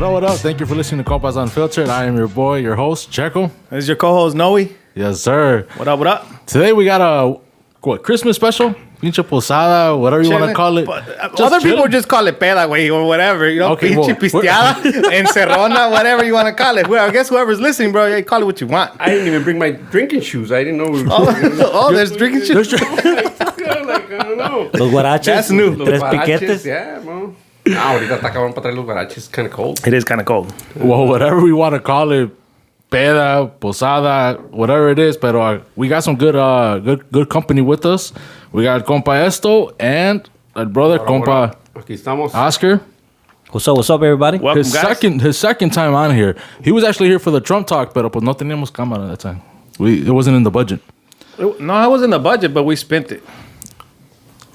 What up, what up? Thank you for listening to Compas Unfiltered. I am your boy, your host, Checo. This is your co-host, Noe. Yes, sir. What up, what up? Today we got a, Christmas special? Pinche posada, whatever you want to call it. Other people just call it peda, güey, or whatever. You know, Okay, pinche pisteada, encerrona, whatever you want to call it. Well, I guess whoever's listening, bro, you call it what you want. I didn't even bring my drinking shoes. I didn't know we were There's drinking shoes. like, I don't know. Los guaraches. That's new. Tres Los guaraches, piquetes. yeah, bro. Ahorita está cabrón para traer los guaraches. It's kind of cold. It is kind of cold. Well, whatever we want to call it, peda, posada, whatever it is. But we got some good company with us. We got Compa Esto and our brother, Compa Aquí estamos. Oscar. What's up, everybody? Welcome, guys. His second time on here. He was actually here for the Trump talk, pero pues no teníamos cámara at that time. It wasn't in the budget. No, I was in the budget, but we spent it.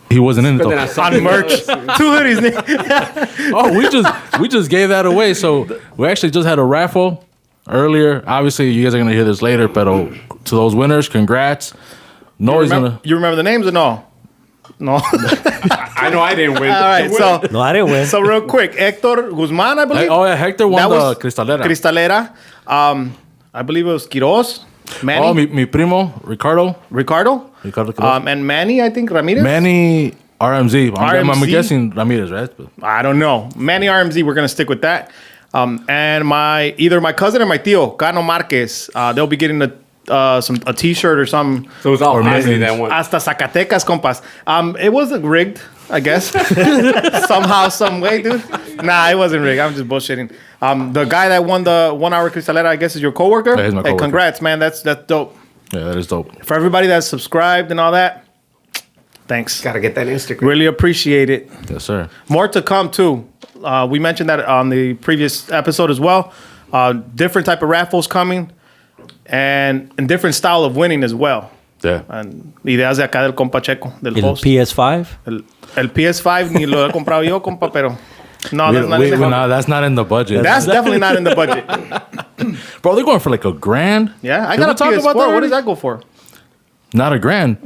He wasn't in it But though. then I On merch. 2 hoodies. Oh, we just gave that away. So we actually just had a raffle earlier. Obviously, you guys are gonna hear this later, but to those winners, congrats. No, he's gonna. You remember the names or no? No. I know I didn't win. All right, so No, I didn't win. so real quick, Hector Guzman, I believe. Oh yeah, Hector won That the was Cristalera. Cristalera. I believe it was Quiroz, Manny, Oh, mi primo Ricardo Ricardo, Quiroz. and Manny, I think Ramirez. Manny RMZ. I'm RMZ? guessing Ramirez, right? But I don't know. Manny RMZ, we're going to stick with that. And either my cousin or my tío, Cano Marquez, they'll be getting a t-shirt or something. So it was all Or Manny millions. that one. Hasta Zacatecas, compas. It wasn't rigged, I guess. Somehow, some way, dude. Nah, it wasn't rigged. I'm just bullshitting. The guy that won the 1 hour Cristalera, I guess, is your coworker. Yeah, he's my Hey, coworker. congrats, man. That's dope. yeah, that is dope. For everybody that's subscribed and all that, thanks. Gotta get that Instagram. Really appreciate it. Yes, sir. More to come too. We mentioned that on the previous episode as well. Different type of raffles coming, and different style of winning as well. Yeah. And ideas de acá del compa Checo, del El host. PS5. El PS5 ni lo he comprado yo, compa, pero no, We- that's not we- in the we- budget. nah, that's not in the budget. That's definitely not in the budget. Bro, they're going for like $1,000. Yeah, I Did got we a talk PS4. about that What already? does that go for? Not $1,000.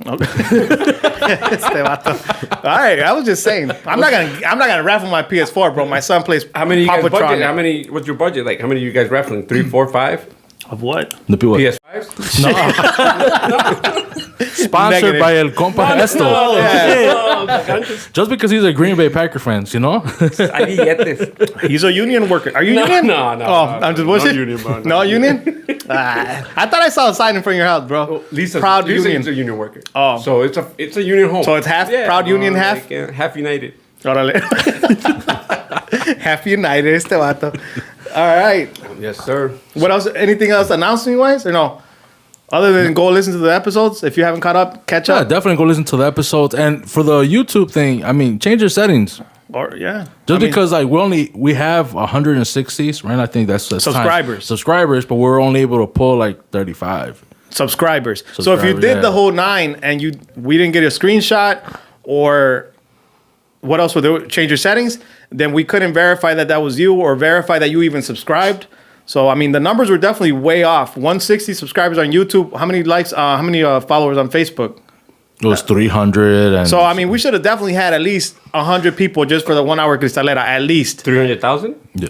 Este vato. All right, I was just saying. I'm not gonna raffle my PS4, bro. My son plays How many you guys Papatron. budget? How many? What's your budget? Like, how many you guys raffling? 3, 4, 5 Of what? The people PS5s? sponsored Negative. by El Compa Esto. Just because he's a Green Bay Packer fan, you know? Hay billetes. He's a union worker. Are you union? No. Oh, I'm just bullshit. No union, bro. No union? I thought I saw a sign in front of your house, bro. Lisa's Proud Lisa's union. a union worker. Oh. So it's a union home. So it's half proud union, half? Like, half United. Órale. Half United, este vato. All right. Yes, sir. What else? Anything else announcing wise or no? Other than go listen to the episodes. If you haven't caught up, catch Yeah, up. definitely go listen to the episodes. And for the YouTube thing, I mean, change your settings. Or yeah. Just because like we have 160s, right? I think that's time. Subscribers, but we're only able to pull like 35. Subscribers. So if you Subscribers, did yeah. the whole 9 and we didn't get a screenshot, or what else would they change your settings, then we couldn't verify that was you or verify that you even subscribed. So I mean the numbers were definitely way off. 160 subscribers on YouTube. How many likes? How many followers on Facebook? It was 300 and So I mean we should have definitely had at least 100 people just for the 1 hour Cristalera. At least. 300,000? yeah.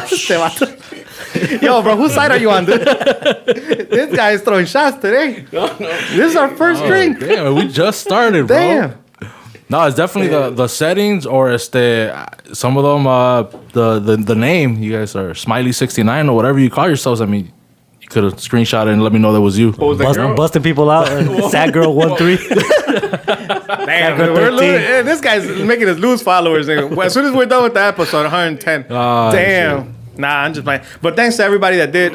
Este vato. Yo, bro, whose side are you on, dude? This guy is throwing shots today. This is our first drink. Damn, we just started, bro. Damn. No, it's definitely the settings or it's some of them the name. You guys are Smiley69 or whatever you call yourselves. I mean, you could have screenshot it and let me know that was you. What was that girl? Busting people out. Sad girl 1-3. Damn, Second we're 13. losing. This guy's making us lose followers. And as soon as we're done with the episode, 110. Damn. Nah, I'm just playing. But thanks to everybody that did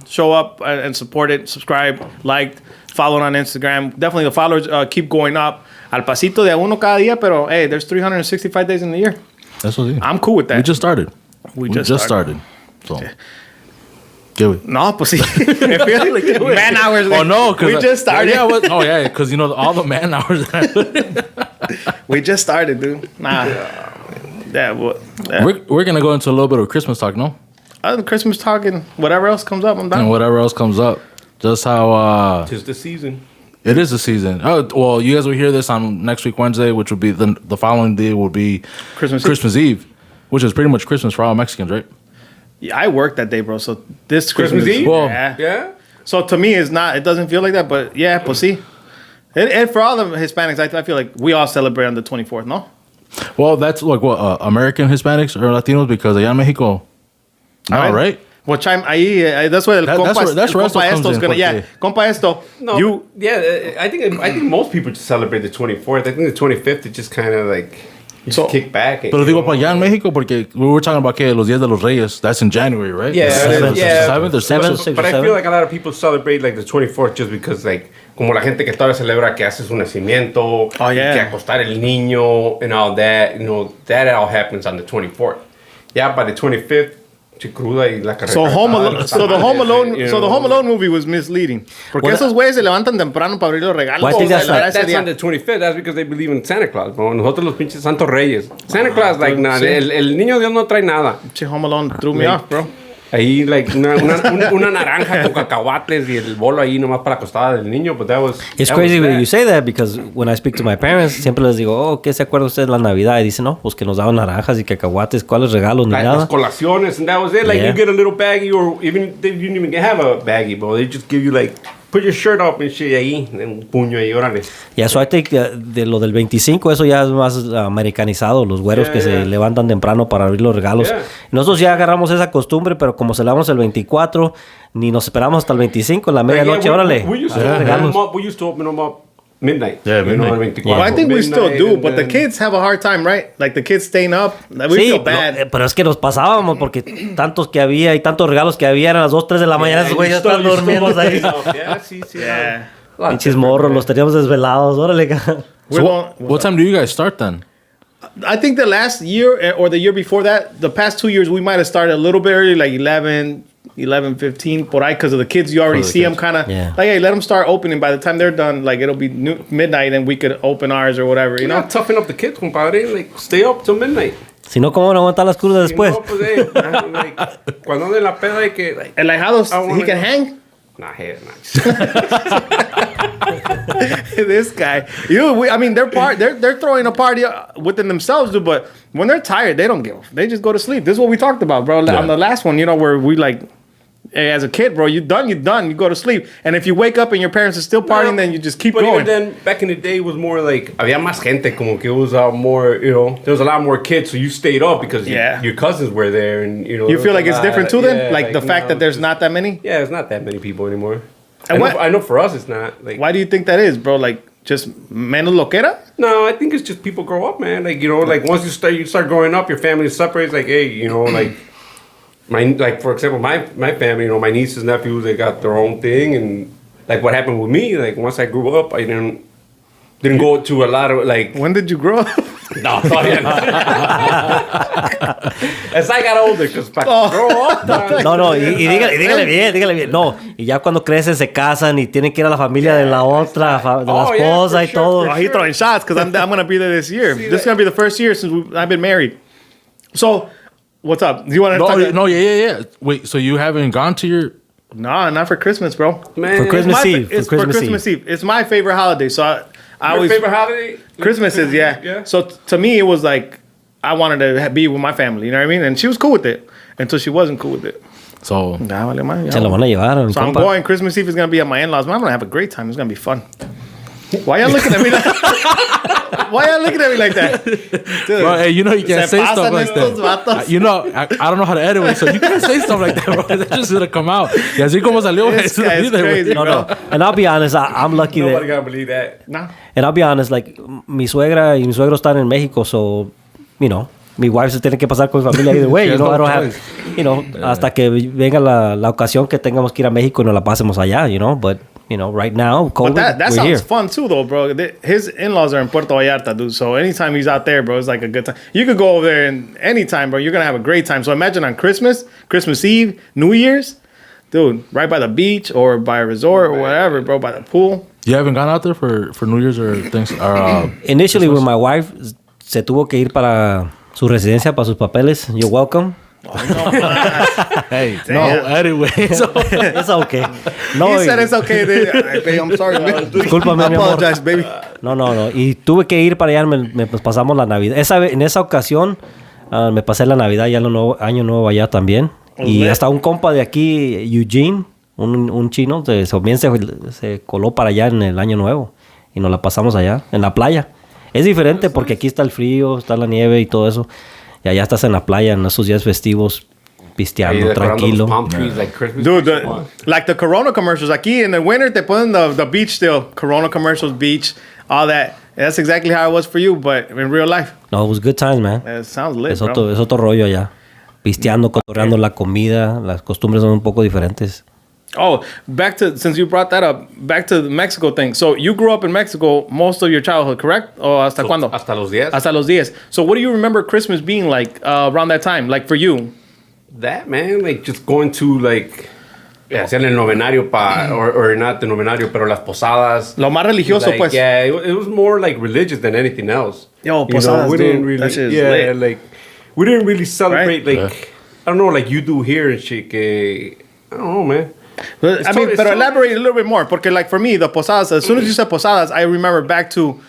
show up and supported, subscribed, liked, followed on Instagram. Definitely the followers keep going up. Al pasito de uno cada día, pero hey, there's 365 days in the year. That's what it is. I'm cool with that. We just started. We just started. So, give it. No, pues sí. It feels like man hours. Oh no, because we just started. Yeah, because you know all the man hours. We just started, dude. Nah. Yeah, well, yeah. We're gonna go into a little bit of Christmas talk, no? Other than Christmas talk and whatever else comes up, I'm done. And whatever else comes up. Just how Tis the season. it is the season. Oh well, you guys will hear this on next week Wednesday, which will be the following day will be Christmas Eve, which is pretty much Christmas for all Mexicans, right? Yeah, I worked that day, bro. So this Christmas Christmas Eve? Well, yeah. Yeah. So to me, it's not. It doesn't feel like that, but yeah, pues sí. And for all the Hispanics, I feel like we all celebrate on the 24th, no? Well, that's like what American Hispanics or Latinos because allá en Mexico, no, right? Well, chime ahí. That's where el compa, that's where el compa Esto comes Esto's in, gonna. Yeah, porque- compa Esto. No, You. yeah, I think most people just celebrate the 24th. I think the 25th is just kind of like you So- just kick back. Pero digo para allá en México porque we were talking about que los días de los Reyes. That's in January, right? Yeah, Seventh, yeah. seventh or Seventh, sixth. sixth. But I Seven. feel like a lot of people celebrate like the 24th just because like como la gente que todavía celebra que hace su nacimiento, Oh, yeah. que acostar el niño and all that, that all happens on the 24th. Yeah, by the 25th, cruda y la carrera. So Home Alone. So the Home Alone. So the Home Alone movie was misleading. Porque Well, esos güeyes se levantan temprano para abrir los regalos. Well, I think O sea, that's la like- verdad, ese That's día- on the 25th. That's because they believe in Santa Claus, bro. Nosotros los pinches Santos Reyes. Santa Claus, like, nah, sí. el niño Dios no trae nada. Che, Home Alone threw me Like- off, bro. Ahí, like, una naranja con cacahuates y el bolo ahí nomás para la acostada del niño, but that was... It's that crazy was when that. you say that because when I speak to my parents, siempre les digo, oh, ¿qué se acuerda usted de la Navidad? Y dicen, no, pues que nos daban naranjas y cacahuates, ¿cuáles regalos? Ni Like, nada. las colaciones, and that was it. Like, Yeah. you get a little baggie, or even they didn't even have a baggie, bro. They just give you, like, put your shirt up and shit ahí, un puño ahí, órale. Yeah, so I think de lo del 25, eso ya es más americanizado. Los güeros Yeah, que yeah. se levantan temprano para abrir los regalos. Yeah. Nosotros ya agarramos esa costumbre, pero como celebramos el 24, ni nos esperamos hasta el 25, en la medianoche, Yeah, órale. we used to abrir open regalos. them up. We used to open them up midnight. Yeah, You know, midnight. el 24. Well, I think we still Midnight, do, and but the then- kids have a hard time, right? Like the kids staying up. Like, we Sí, feel bad. pero es que nos pasábamos porque tantos que había y tantos regalos que había eran las 2, 3 de la mañana, esos güeyes ya están durmiendo ahí. Yeah, sí, sí. Yeah. Pinches morros, los teníamos desvelados, órale. We're going- What time do you guys start then? I think the last year or the year before that, the past 2 years, we might have started a little bit early, like 11:15, por ahí, because of the kids. You already For the see them kids. kind of Yeah. like, hey, let them start opening. By the time they're done, like it'll be midnight, and we could open ours or whatever, you You know. know, toughen up the kids, compadre. Like, stay up till midnight. Si no, ¿cómo van a aguantar las crudas Si después? no, pues, like, cuando de la peda hay que, like, And like how those I wanna he can go. hang. nah, hell, nah. This guy, I mean, they're throwing a party within themselves, dude. But when they're tired, they don't give. They just go to sleep. This is what we talked about, bro. On the last one, where we like, hey, as a kid, bro, you done. You go to sleep. And if you wake up and your parents are still partying, then you just keep But going. even then, back in the day, it was more like había más gente, como que it was more, there was a lot more kids, so you stayed up because Yeah. your cousins were there, and You there feel was like a it's lot- different too, then, yeah, like the fact now that there's it's not that many. Yeah, it's not that many people anymore. And I know for us, it's not. Like, Why do you think that is, bro? Like just menos loquera? no, I think it's just people grow up, man. Like, like once you start growing up, your family separates. Like, hey, like. For example, my family, my nieces, nephews, they got their own thing, and like what happened with me, like once I grew up, I didn't go to a lot of like. When did you grow up? No, todavía no. As I got older, because grow up. No, y dígale bien. No, y ya cuando crecen se casan y tienen que ir a la familia de la otra, de la Oh, yeah, esposa for y sure, todo. Oh, he's throwing shots because I'm gonna be there this year. This is gonna be the first year since I've been married. So, what's up? Do you want to talk? Yeah. Wait, so you haven't gone to your? No, not for Christmas, bro. Man, For Christmas My fa- Eve. It's For for Christmas Christmas Eve. It's my favorite holiday, so I Your always favorite holiday? Christmas is Yeah. So to me, it was like I wanted to be with my family. You know what I mean? And she was cool with it until she wasn't cool with it. So Nah, vale, man, ya. Se lo van a llevar. So I'm compa. going. Christmas Eve is gonna be at my in-laws. Man, I'm gonna have a great time. It's gonna be fun. Why y'all looking at me like? Why y'all looking at me like that? Dude, bro, hey, you can't se say stuff pasan like estos that. vatos. I don't know how to edit it, so you can't say stuff like that, bro. That just gonna come out. Y así como salió, This eso guy is either, güey. crazy, No, bro. no. And I'll be honest, I'm lucky Nobody that. gotta believe that. Nah. And I'll be honest, like, mi suegra y mi suegro están en México, so, mi wife se tiene que pasar con mi familia either way. She has I no don't have, choice. hasta que venga la ocasión que tengamos que ir a México y nos la pasemos allá, But, right now, COVID, But that we're sounds here. fun too, though, bro. His in-laws are in Puerto Vallarta, dude. So anytime he's out there, bro, it's like a good time. You could go over there and anytime, bro. You're gonna have a great time. So imagine on Christmas Eve, New Year's, dude, right by the beach or by a resort or whatever, bro, by the pool. You haven't gone out there for New Year's or things? Initially, when my wife se tuvo que ir para su residencia, para sus papeles, you're welcome. Hey, Damn. no, anyway. So, It's okay. No, He said it's okay. Hey, babe, I'm sorry, man. Discúlpame, I mi amor. apologize, baby. No. Y tuve que ir para allá, pues, pasamos la Navidad. En esa ocasión, me pasé la Navidad y el año nuevo allá también. Y hasta un compa de aquí, Eugene, un chino, también se coló para allá en el Año Nuevo. Y nos la pasamos allá, en la playa. Es diferente porque aquí está el frío, está la nieve y todo eso. Y allá estás en la playa en esos días festivos, pisteando, tranquilo. Dude, like the Corona commercials. Aquí in the winter, te ponen the beach still. Corona commercials, beach, all that. That's exactly how it was for you, but in real life. No, it was good times, man. It sounds lit, Es bro. otro rollo allá. Pisteando, cotorreando la comida. Las costumbres son un poco diferentes. Oh, since you brought that up, back to the Mexico thing. So you grew up in Mexico most of your childhood, correct? O hasta cuándo? Hasta los 10. Hasta los 10. So what do you remember Christmas being like around that time? Like for you? That, man, like just going to like... hacían el novenario or not the novenario, pero las posadas. Lo más religioso, like, pues. Yeah, it was more like religious than anything else. Yo, posadas, we dude, didn't really, that shit is yeah, lit. like we didn't really celebrate Right? like I don't know, like you do here and shit. I don't know, man. I mean, but elaborate a little bit more, porque like for me, the posadas. As soon as you said posadas, I remember back to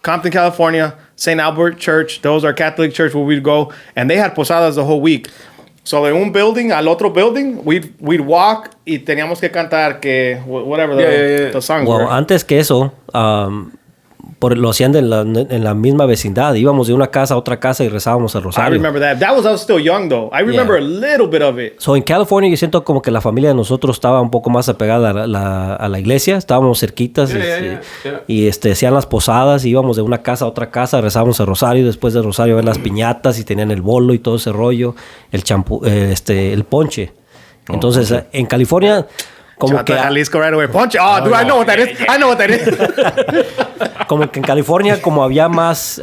Compton, California, St. Albert Church. Those are Catholic church where we'd go, and they had posadas the whole week. So de un building al otro building, we'd walk y teníamos que cantar que whatever the songs Well, were. antes que eso, lo hacían en la misma vecindad. Íbamos de una casa a otra casa y rezábamos el I rosario. remember that. I was still young though. I remember a little bit of it. So, en California yo siento como que la familia de nosotros estaba un poco más apegada a la iglesia. Estábamos cerquitas y hacían las posadas. Íbamos de una casa a otra casa, rezábamos el rosario. Después del rosario ver las piñatas y tenían el bolo y todo ese rollo. El champú, el ponche. Entonces, en California... Como que Jalisco right away. Punch. Oh, dude, I know what that is. I know what that is. Como que en California, como había más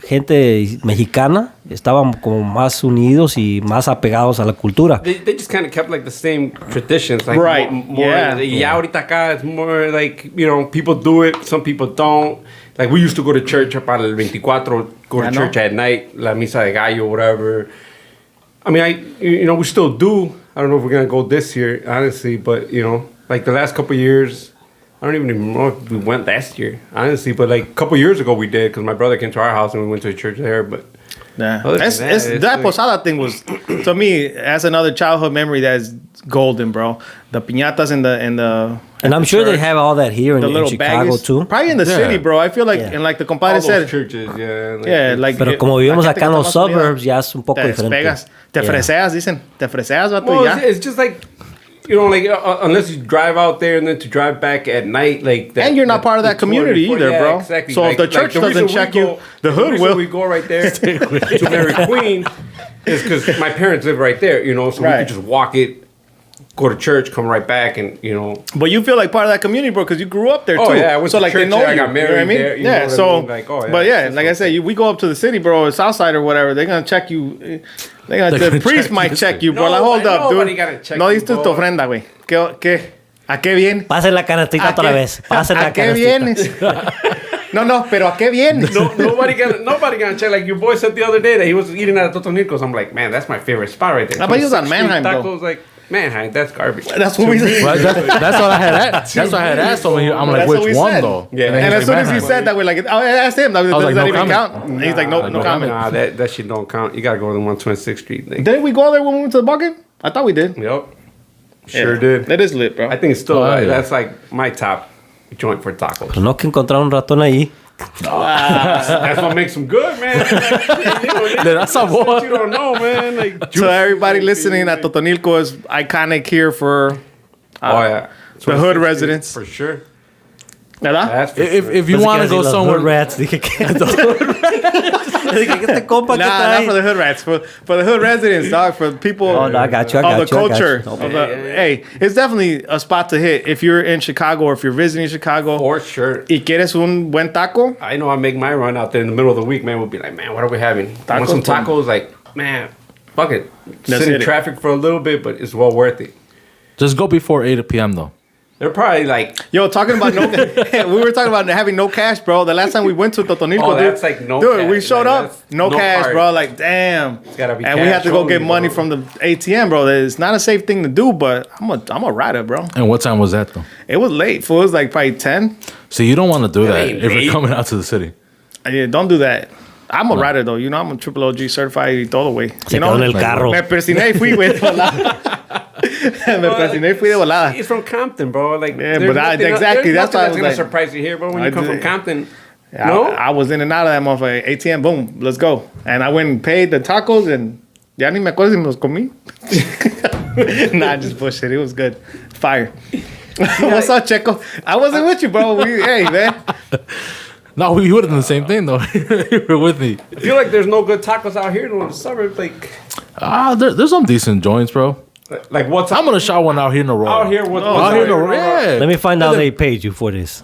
gente mexicana, estaban como más unidos y más apegados a la cultura. They just kind of kept like the same traditions, like Right. More, Yeah. ahorita acá it's more like, you know, people do it, some people don't. Like we used to go to church para el 24, go to church at night, la misa de gallo, whatever. I mean, we still do. I don't know if we're gonna go this year, honestly, but you know, like the last couple of years, I don't even know if we went last year, honestly. But like a couple of years ago, we did because my brother came to our house and we went to a church there. But Yeah. other than That like- posada thing was, to me, that's another childhood memory that's golden, bro. The piñatas and the And I'm sure they have all that here in little Chicago baggies. too. Probably in the city, bro. I feel like, Yeah. and like the all compadre those said, churches, yeah, yeah, like. Pero como vivimos la acá gente en que los está más unida, suburbs, ya es un poco te diferente. despegas, te Yeah. freseas, dicen. Te freseas, vato, Well, y ya. it's just like, you know, like unless you drive out there and then to drive back at night, like that. And you're not part of that community either, bro. Exactly. So if the church reason doesn't we check go- you, the hood reason will. We go right there to Mary Queen is because my parents live right there, you know, so we Right. could just walk it, go to church, come right back, and you know. But you feel like part of that community, bro, because you grew up there too. Oh, yeah, I went so to like they church know there, I you. got You know what I married mean? there, you yeah. know what I So, mean? Like, oh, yeah, but yeah, it's like I said, we go up to the city, bro, Southside or whatever. They're gonna check you. The priest might check you, bro. No, like, hold up, nobody dude. gotta check No you, diste tu bro. ofrenda, güey. ¿Qué? ¿A qué vienes? Pasen la canastita otra vez. Pasen la ¿A qué canastita. vienes? No, pero ¿a qué vienes? Nobody gonna check. Like your boy said the other day that he was eating at Totonicos. I'm like, man, that's my favorite spot right there. I bet he was on 26th Manheim, Street though. Tacos, like Manheim, that's garbage. That's what we said. Right, that's what I had asked. That's what I had asked over here. I'm like, That's what which we one said. though? Yeah. then And he's as soon like, as he "Man, said that, we're like, I asked him, does like, that no even comment. count? And he's like, no comment. Nah, that shit don't count. You gotta go to the 126th Street thing. Didn't we go there when we went to the bucket? I thought we did. Yep. Sure Yeah. did. That is lit, bro. I think it's still Oh, yeah. that's like my top joint for tacos. Pues no que encontrar un ratón ahí. That's what makes them good, man. Le da sabor. You don't know, man. Like, So everybody listening at Totonilco is iconic here for oh yeah, the hood residents. for sure. ¿Verdad? That's for If you Pensé want que to go iba a decir los somewhere, hood rats. Dije que Dije, este compa que Nah, está not ahí. for the hood rats. For the hood residents, dog. For the people Oh, no, I got you, I of got the you, I got culture. you. Of the, hey, it's definitely a spot to hit if you're in Chicago or if you're visiting Chicago. for sure. Y quieres un buen taco. I know I make my run out there in the middle of the week, man. We'll be like, man, what are we having? Tacos, Want some tacos? Like, man, fuck it. Sit in it. traffic for a little bit, but it's well worth it. just go before 8 p.m. though. They're probably like, Yo, talking about no, we were talking about having no cash, bro. The last time we went to Totonilco, Oh, dude, that's like no dude, we cash, showed like, up, that's no no cash, card. bro. Like, damn. gotta be And we cash had to go get only, money bro. from the ATM, bro. It's not a safe thing to do, but I'm a rider, bro. And what time was that though? It was late. Fool. It was like probably 10. So you don't want to do that ain't if late. you're coming out to the city. Yeah, don't do that. I'm a rider, though. You know, I'm a triple OG certified all the way. Se You know, quedó en el carro. me persiné y fui, güey, de volada. Me persiné y fui de volada. He's from Compton, bro. Like, Yeah, there's but nothing- exactly, there's that's why I nothing was gonna like- surprise you here, bro. When you come from did- Compton, no? I was in and out of that motherfucker. ATM, boom, let's go. And I went and paid the tacos, and ya ni me acuerdo si me los comí. Nah, just bullshit. It was good. Fire. What's up, Checo? I wasn't with you, bro. Hey, man. No, we would have done the same thing though. You were with me. I feel like there's no good tacos out here in the suburbs. Like There's some decent joints, bro. what's I'm gonna shot one out here in the road. out here? What's Out here in the road. Let Yeah. me find out they paid you for this.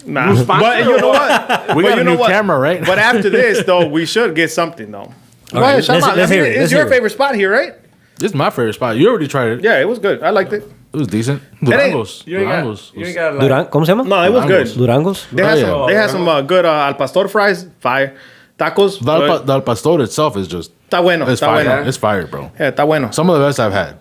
Nah, but you know what? We But got you a know new what? camera, right? But after this, though, we should get something, though. Go ahead, shout out. let's hear it, It's let's your hear it. favorite spot here, right? This is my favorite spot. You already tried it. Yeah, it was good. I liked it. It was decent. ain't- Durangos. You ain't Durangos. got like, Duran, ¿cómo se llama? No, it was good. Durangos. They had Oh, some, yeah. they had some good al pastor fries, fire. Tacos. The al pastor itself is just Está bueno. it's Está fire. bueno. It's fire, bro. Yeah, está bueno. Some of the best I've had.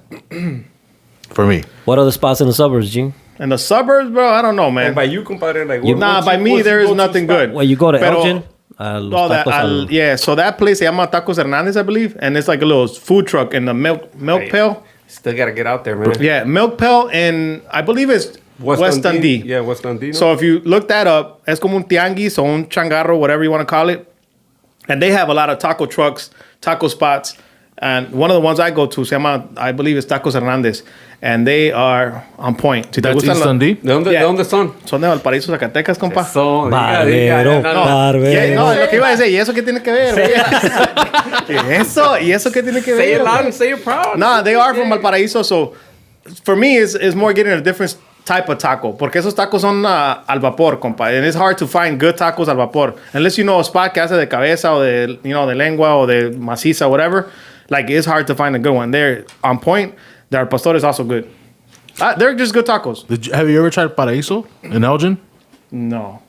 For me. What other spots in the suburbs, G? In the suburbs, bro, I don't know, man. And by you, compadre, like Nah, by me, there is nothing good. Well, you go to Pero- Elgin. Los Oh, tacos al- yeah, so that place se llama Tacos Hernandez, I believe, and it's like a little food truck in the milk pail. Still gotta get out there, man. Yeah, milk pail, and I believe it's West Dundee. Yeah, West Dundee. So if you look that up, es como un tianguis o un changarro, whatever you want to call it, and they have a lot of taco trucks, taco spots, and one of the ones I go to se llama, I believe it's Tacos Hernandez, and they are on point. Si te That's gustan East los- Dundee? ¿De dónde, Yeah. ¿De dónde son? Son de Valparaíso, Zacatecas, compa. Son. Barbero, barbero. Yeah, no, lo que iba a decir, ¿y eso qué tiene que ver? ¿Y eso qué tiene que Say it ver? loud and say it proud. Nah, they are from Valparaíso, so for me, it's more getting a different type of taco. Porque esos tacos son al vapor, compa. And it's hard to find good tacos al vapor. Unless you know a spot que hace de cabeza o de, you know, de lengua o de maciza, whatever. Like, it's hard to find a good one. They're on point. Their pastor is also good. They're just good tacos. Have you ever tried Paraíso in Elgin? No.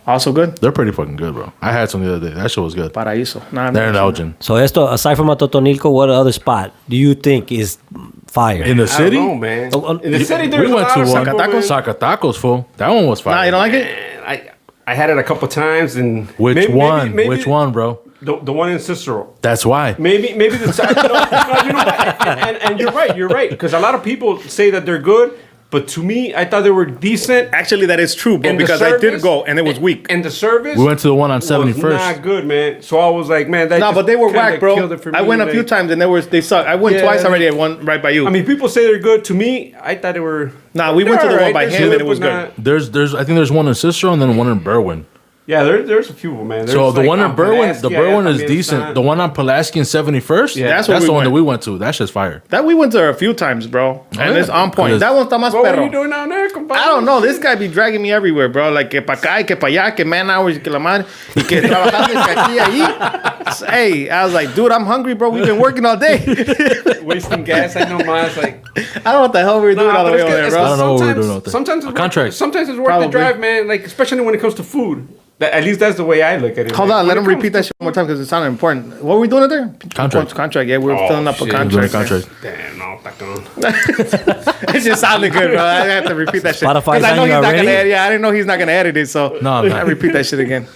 Also good? They're pretty fucking good, bro. I had some the other day. That shit was good. Paraíso. Nah, They're in Elgin. So esto, aside from Atotonilco, what other spot do you think is fire? In the I city? don't know, man. Oh, In the city, there's we went a lot to of one. people, man. Zacatacos, fool. That one was fire. Nah, you don't like it? Man, I had it a couple times, and Which one? maybe Which one, bro? The one in Cicero. That's why. Maybe the side. You know what? And you're right. Because a lot of people say that they're good, but to me, I thought they were decent. Actually, that is true, bro, And the because I did service- go and it was weak. And the service. We went to the one on was 71st. not good, man. So I was like, man, that No, just but they were kinda whack, bro. killed it for I me, went a few like- times and they suck. I went Yeah. twice already at one right by you. I mean, people say they're good. To me, I thought they were. Nah, we went to the one by him and it was good. There's I think there's one in Cicero and then one in Berwyn. Yeah, there's a few of them, man. So There's the like one in on Berwyn, the Pulaski, Berwyn I is mean, decent. it's not- The one on Pulaski and 71st, Yeah. That's where that's we the one went. that we went to. That shit's fire. That we went there a few times, bro. And yeah. it's on point. Because- That one está más What were perro. you doing down there, compadre? I don't know. This guy be dragging me everywhere, bro. Like, que pa' acá, y que pa' allá, que man hours, y que la madre, y que trabajando, y que aquí, allí. Hey, I was like, dude, I'm hungry, bro. We've been working all day. Wasting gas. I know mine. It's like. I don't know what the hell we were doing all the but way it's over good. there, It's bro. I don't know what we're sometimes- doing out there. Sometimes A it's contract. Worth, sometimes it's worth Probably. the drive, man. Like especially when it comes to food. At least that's the way I look at it. Hold Like, on, when let him it comes repeat that to shit one more time because it sounded important. What were we doing out there? Contract. Contract, yeah. We were filling up a shit. Doing a contract. contract. Damn, no, tacon. It just sounded good, bro. I have to repeat that shit. Spotify's 'Cause I know on he's you not gonna already? edit. Yeah, I didn't know he's not gonna edit it, so No, I'm not. I repeat that shit again.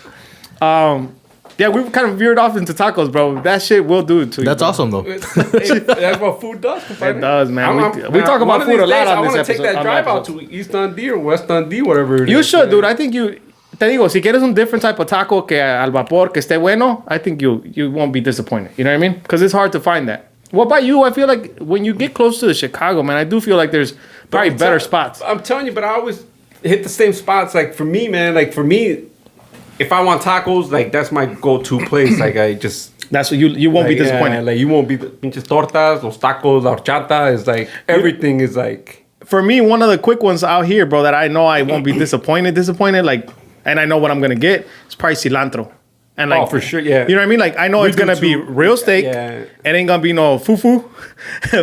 Yeah, we kind of veered off into tacos, bro. That shit will do it to you. That's bro. awesome though. That's what food does. It does, man. We talk about one of food a these lot days, on I this want to episode. take that on the drive out episodes. to East Dundee or West Dundee, whatever it You is. should, dude. I think you. Te digo, si quieres un different type of taco que al vapor que esté bueno, I think you won't be disappointed. You know what I mean? Because it's hard to find that. What about you? I feel like when you get close to the Chicago, man, I do feel like there's probably better spots. I'm telling you, but I always hit the same spots. Like for me, man, if I want tacos, like that's my go-to place. Like I just. That's what you won't be Like, disappointed. Yeah, like you won't be pinches tortas, los tacos, la horchata is like everything is like. For me, one of the quick ones out here, bro, that I know I won't be disappointed, like, and I know what I'm gonna get, it's probably cilantro. And like, Oh, for sure, yeah. You know what I mean? Like, I know We it's do gonna be too. real steak. Yeah. It ain't gonna be no fufu,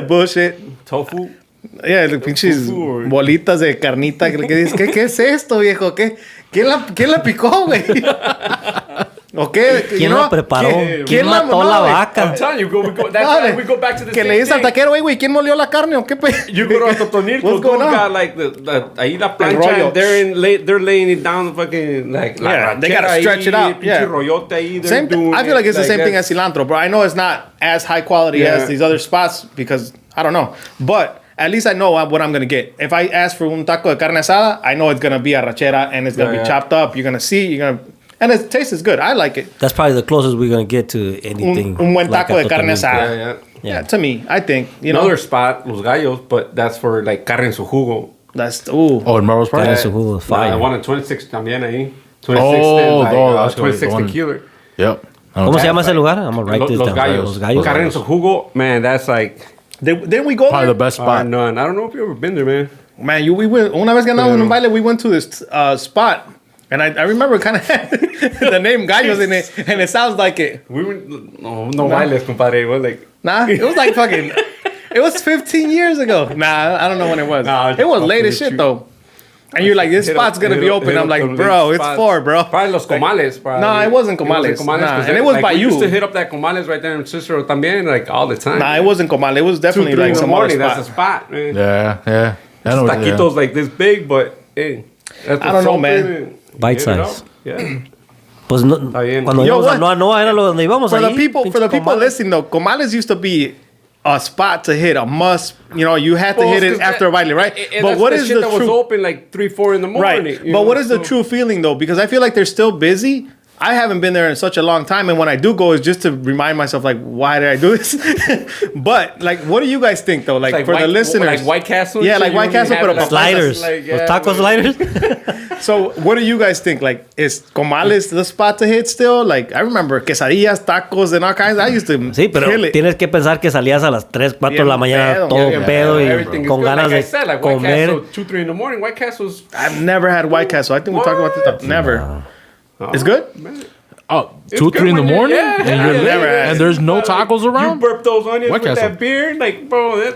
bullshit. Tofu. Yeah, the pinches Fufu or- bolitas de carnita. Que dices, ¿qué es esto, viejo? ¿Quién la picó, güey? Okay, ¿Quién la preparó? ¿Quién mató la vaca? I'm telling you, that's why we go back to the Que same le dice al thing. taquero, güey, ¿quién molió la carne o qué? You go to Totonilco, What's going dude on? got like ahí la plancha, rollo. and they're laying it down fucking like Yeah, they gotta stretch it out. Yeah. rollote ahí, they're Same. doing I feel like it's the it same thing as that. cilantro, bro. I know it's not as high quality Yeah. as these other spots because I don't know, but at least I know what I'm gonna get. If I ask for un taco de carne asada, I know it's gonna be arrachera and it's gonna be chopped up. You're gonna see, and it tastes good. I like it. That's probably the closest we're gonna get to anything. Un buen like taco a de carne Totonilco. asada. Yeah, to me, I think Another spot, Los Gallos, but that's for like carne en su jugo. that's ooh. Oh, in Melrose Park? Carne en su jugo, fire. The one in 26 también ahí. 26 that's 26 the one. tequila. Yep. ¿Cómo se llama ese lugar? I'm gonna write this Los down. Gallos. Los Gallos. Carne en su jugo, man, that's like Didn't we go Probably there? the best spot. none. I don't know if you've ever been there, man. Man, we went. Una vez ganamos un baile, we went to this spot, and I remember kind of the name Gallos in it, and it sounds like it. We were no bailes, compadre. It was like Nah, it was like fucking. It was 15 years ago. Nah, I don't know when it was. Nah, it was late as fucking shit though. And you're like, this spot's gonna be open. I'm like, bro, it's 4, bro. Probably Los Comales. Probably. No, it wasn't Comales. Nah, 'cause and it was by we you. used to hit up that Comales right there in Cicero también, like all the time. Nah, it wasn't Comal. It was 2, definitely 3 like in the some other morning. That's the spot. spot, man. Yeah. I know. Taquitos like this big, but hey, that's I don't know, what's man. open and Bite get it size. out. Yeah. Pues no, Está bien. cuando Yo, íbamos what? a Noa era lo donde íbamos For the ahí, people, pinche comal. listening though, Comales used to be a spot to hit, a must. You know, you had to hit it after a baile, right? But what is the that was true? open like 3, 4 in the morning? Right. you But know, what is the so- true feeling though? Because I feel like they're still busy. I haven't been there in such a long time, and when I do go, it's just to remind myself, like, why did I do this? But like, what do you guys think though? Like, Like for the White- listeners, like White Castle? Yeah, So like you White don't even Castle, have but it Sliders. like, Los yeah, taco man. sliders. So what do you guys think? Like, is Comales the spot to hit still? Like, I remember quesadillas, tacos, and all kinds. I used to Sí, pero kill it. tienes que pensar que salías a las 3, 4 de la Bien mañana pedo. todo Yeah, pedo y Everything is con good. ganas Like I de said, like White comer. Castle, 2, 3 in the morning. White Castle's I've never had White Castle. I think we talked about this stuff. Never. It's good? man. Oh, It's 2, good 3 in the when you- morning? yeah, and, yeah, you're yeah, late, yeah. and there's no Like, tacos You around? burp those onions White with Castle. that beer, like, bro, that.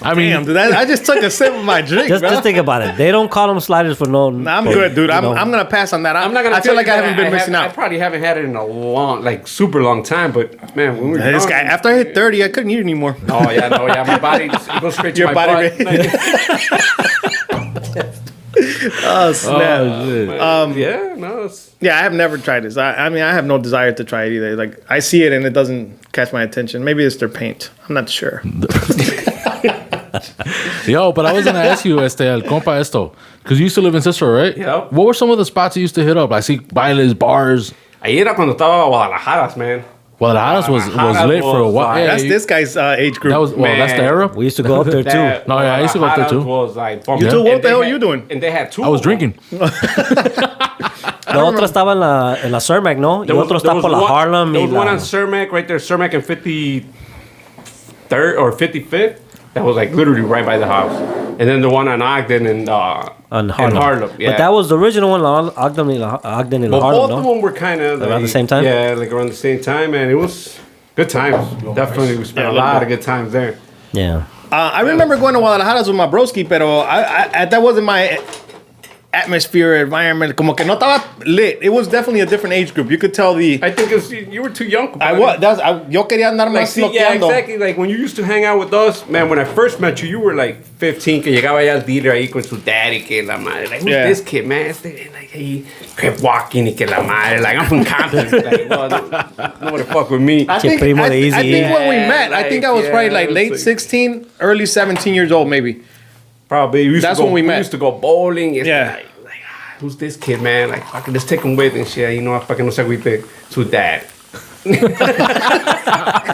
I mean, Damn, dude, I just took a sip of my drink, Just, bro. just think about it. They don't call them sliders for no. Nah, I'm for, good, dude. you know. I'm gonna pass on that. I'm not gonna. I feel tell like you I that haven't been missing I out. probably haven't had it in a long, like super long time. But man, when we were This young, guy, after I hit 30, I couldn't eat anymore. Oh yeah, no, yeah, my body it goes straight to Your my body butt. Oh snap! Yeah, no, it's, Yeah, I have never tried this. I mean, I have no desire to try it either. Like, I see it and it doesn't catch my attention. Maybe it's their paint. I'm not sure. yo, but I was going to ask you, el compa esto, because you used to live in Cicero, right? Yeah. What were some of the spots you used to hit up? I see bailes, bars. ahí era cuando estaba Guadalajara, man. Guadalajara's was lit for a while. Guadalajara, Yeah, That's this guy's age group. That was, well, that's the Man. era. We used to go up there too. That No, yeah, I used to go up there, too. Guadalajara Was like, You too? What and the hell they are you had- doing? And they had 2. I was drinking. La otra estaba en la Cermac, ¿no? Y otro está por la Harlem. There y was one la- on Cermac right there, Cermac and 53rd or 55th. That was like literally right by the house. And then the one on Ogden and on in Harlem. Yeah. But that was the original one, Ogden and But Harlem, both no? of them were kind of Around the same time? Yeah, like around the same time, and it was good times. Definitely, we spent a lot of good times there. Yeah. I remember going to Guadalajara with my broski, pero that wasn't my atmosphere, environment. Como que no estaba lit. It was definitely a different age group. You could tell the... I think it's, you were too young. I was. Yo quería andar Like, más see, yeah, loqueando. exactly. Like when you used to hang out with us, man. When I first met you, you were like 15. Que llegaba ya al dealer ahí con su daddy, que la madre. Like, who's Yeah. this kid, man? Este, like, he kept walking, y que la madre. Like, I'm from Compton. Like, no, nobody fuck with me. I Che think, primo de Easy. I think when we Yeah, met, I think I was like, probably yeah, like it's late like- 16, early 17 years old, maybe. Probably. That's when we met. We used to go bowling. It's Yeah. Like, who's this kid, man? Like, fucking, let's take him with and shit. You know, fucking no se agüite. Su dad.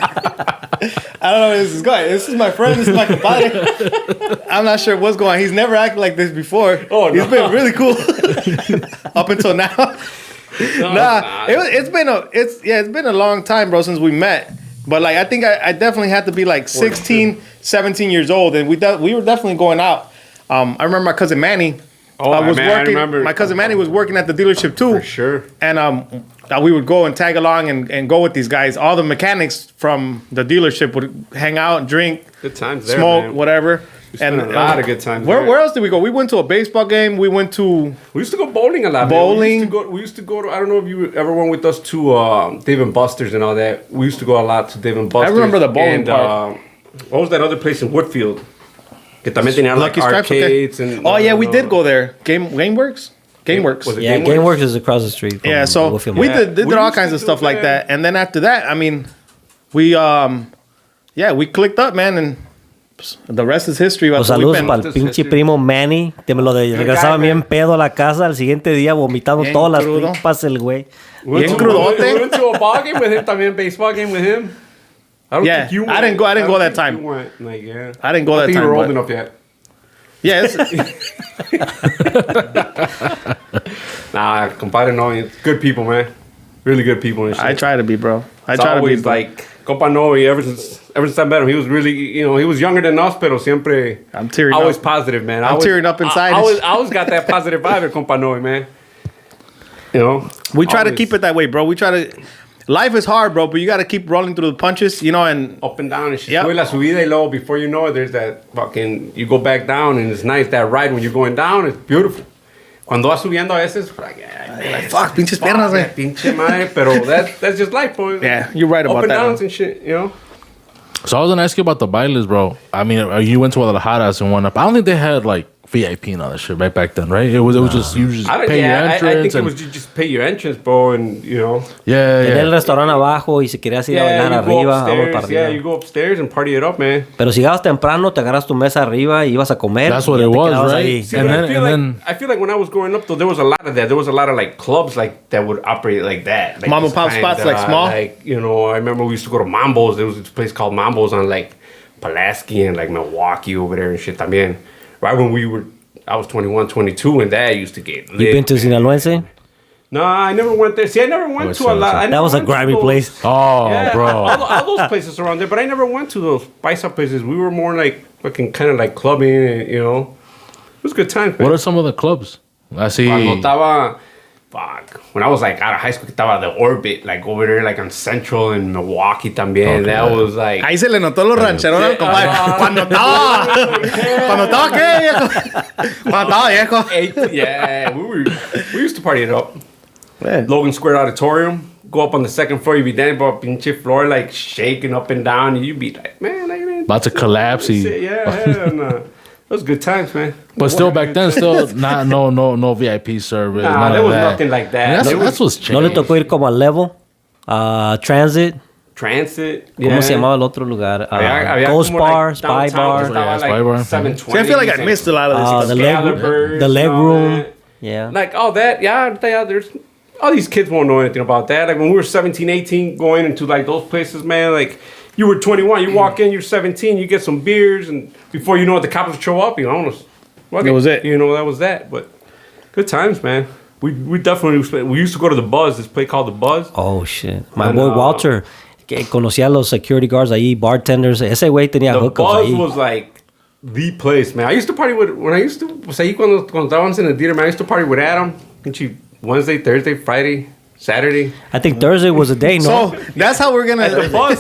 I don't know where this is going. This is my friend. This is my compadre. I'm not sure what's going on. He's never acted like this before. Oh, no. He's been really cool up until now. It's been a long time, bro, since we met. But like, I think I definitely had to be like 16, 17 years old, and we were definitely going out. I remember my cousin Manny. Oh, was man, I working. remember. My cousin Manny was working at the dealership too. For sure. And we would go and tag along and go with these guys. All the mechanics from the dealership would hang out, drink, Good times there, smoke, man. whatever. And a lot of good times. Where else did we go? We went to a baseball game. We used to go bowling a lot. Bowling. Man. We used to go to. I don't know if you ever went with us to Dave and Buster's and all that. We used to go a lot to Dave and Buster's. I remember the bowling part. What was that other place in Woodfield? Que también tenía like arcades and. Oh yeah, we did go there. GameWorks. GameWorks. Was it Yeah, GameWorks is across the street. Yeah, so we did all kinds of stuff like that, and then after that, I mean, we clicked up, man, and the rest is history. Los saludos para el pinche primo Manny, que me lo regresaba bien pedo a la casa al siguiente día vomitando bien todas crudo. las tripas el güey. Bien crudote. We went to a ball game with him también, baseball game with him. I don't think you went. I didn't go that time. I didn't go that time. You were old enough yet. Yes. Nah, compadre, no. It's good people, man. Really good people and shit. I try to be, bro. I It's try to be. always like, compa no, ever since I met him, he was really, he was younger than us, pero siempre. I'm tearing always up. positive, man. I'm tearing up inside. I always got that positive vibe at compa no, man. We try to keep it that way, bro. We try to. Life is hard, bro, but you got to keep rolling through the punches, and up and down and shit. Yep. Sube la subida y luego, before you know it, there's that fucking, you go back down and it's nice. That ride when you're going down, it's beautiful. Cuando vas subiendo a veces, like fuck, pinches piernas, güey. Pinche madre, pero that's just life, boy. Yeah, you're right about up and that. downs and shit, So I was gonna ask you about the bailes, bro. I mean, you went to Guadalajara and whatnot. I don't think they had like VIP and all that shit right back then, right? It was just you just pay your entrance. I think it was you just pay your entrance, bro, and Yeah. Tenía el restaurante abajo y si querías ir a bailar arriba, vamos para arriba. Yeah, you go upstairs and party it up, man. Pero si llegabas temprano, te agarras tu mesa arriba y ibas a comer. That's what it was, right? See, I feel like when I was growing up, though, there was a lot of that. There was a lot of like clubs like that would operate like that. Like Mom and pop spots, like small. Like, I remember we used to go to Mambo's. There was this place called Mambo's on like Pulaski and like Milwaukee over there and shit también. Right when I was 21, 22, and that used to get lit. You been to Sinaloense? No, I never went there. See, I never went to a lot. That was a grimy place. Oh, yeah, bro. All those places around there, but I never went to those paisa places. We were more like fucking kind of like clubbing, and, It was a good time. What are some of the clubs? I see. When I was like out of high school, estaba the Orbit, like over there, like on Central in Milwaukee también. Okay. That was like. Ahí se le notó los rancheros al compadre. Cuando estaba qué, viejo. Cuando estaba viejo. Yeah, we used to party it up. Yeah. Logan Square Auditorium. Go up on the second floor, you be down about pinche floor, like shaking up and down, and you be like, man, about to collapse. Yeah. Those good times, man. But still, back then, no VIP service. Nah, there was nothing like that. That's what's changed. ¿No le tocó ir como a Level? Transit. ¿Cómo se llamaba el otro lugar? Había Ghost como Bar, like Spy Bar. Spy Bar. 720. See, I feel like I missed a lot of this stuff. The leg room. Yeah. Like all that, there's all these kids won't know anything about that. Like when we were 17, 18, going into like those places, man, like you were 21, you walk in, you're 17, you get some beers, and before you know it, the cops would show up, almost. That was it. That was that. But good times, man. We definitely, we used to go to the Buzz, this place called the Buzz. Oh, shit. My boy Walter, que conocía a los security guards ahí, bartenders. Ese güey tenía hookups ahí. The Buzz was like the place, man. I used to party with, cuando estábamos en el theater, man, I used to party with Adam. Wednesday, Thursday, Friday, Saturday. I think Thursday was a day, no? So, that's how we're gonna... At the Buzz,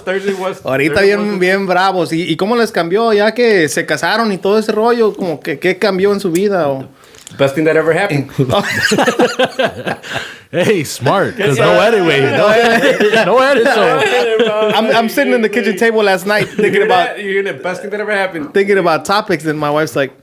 Thursday was... Ahorita bien bravos. ¿Y cómo les cambió ya que se casaron y todo ese rollo? Como que ¿qué cambió en su vida? O... Best thing that ever happened. Hey, smart. Because no edit, wait. No edit. So. I'm sitting in the kitchen table last night thinking about... You're the best thing that ever happened. Thinking about topics, and my wife's like,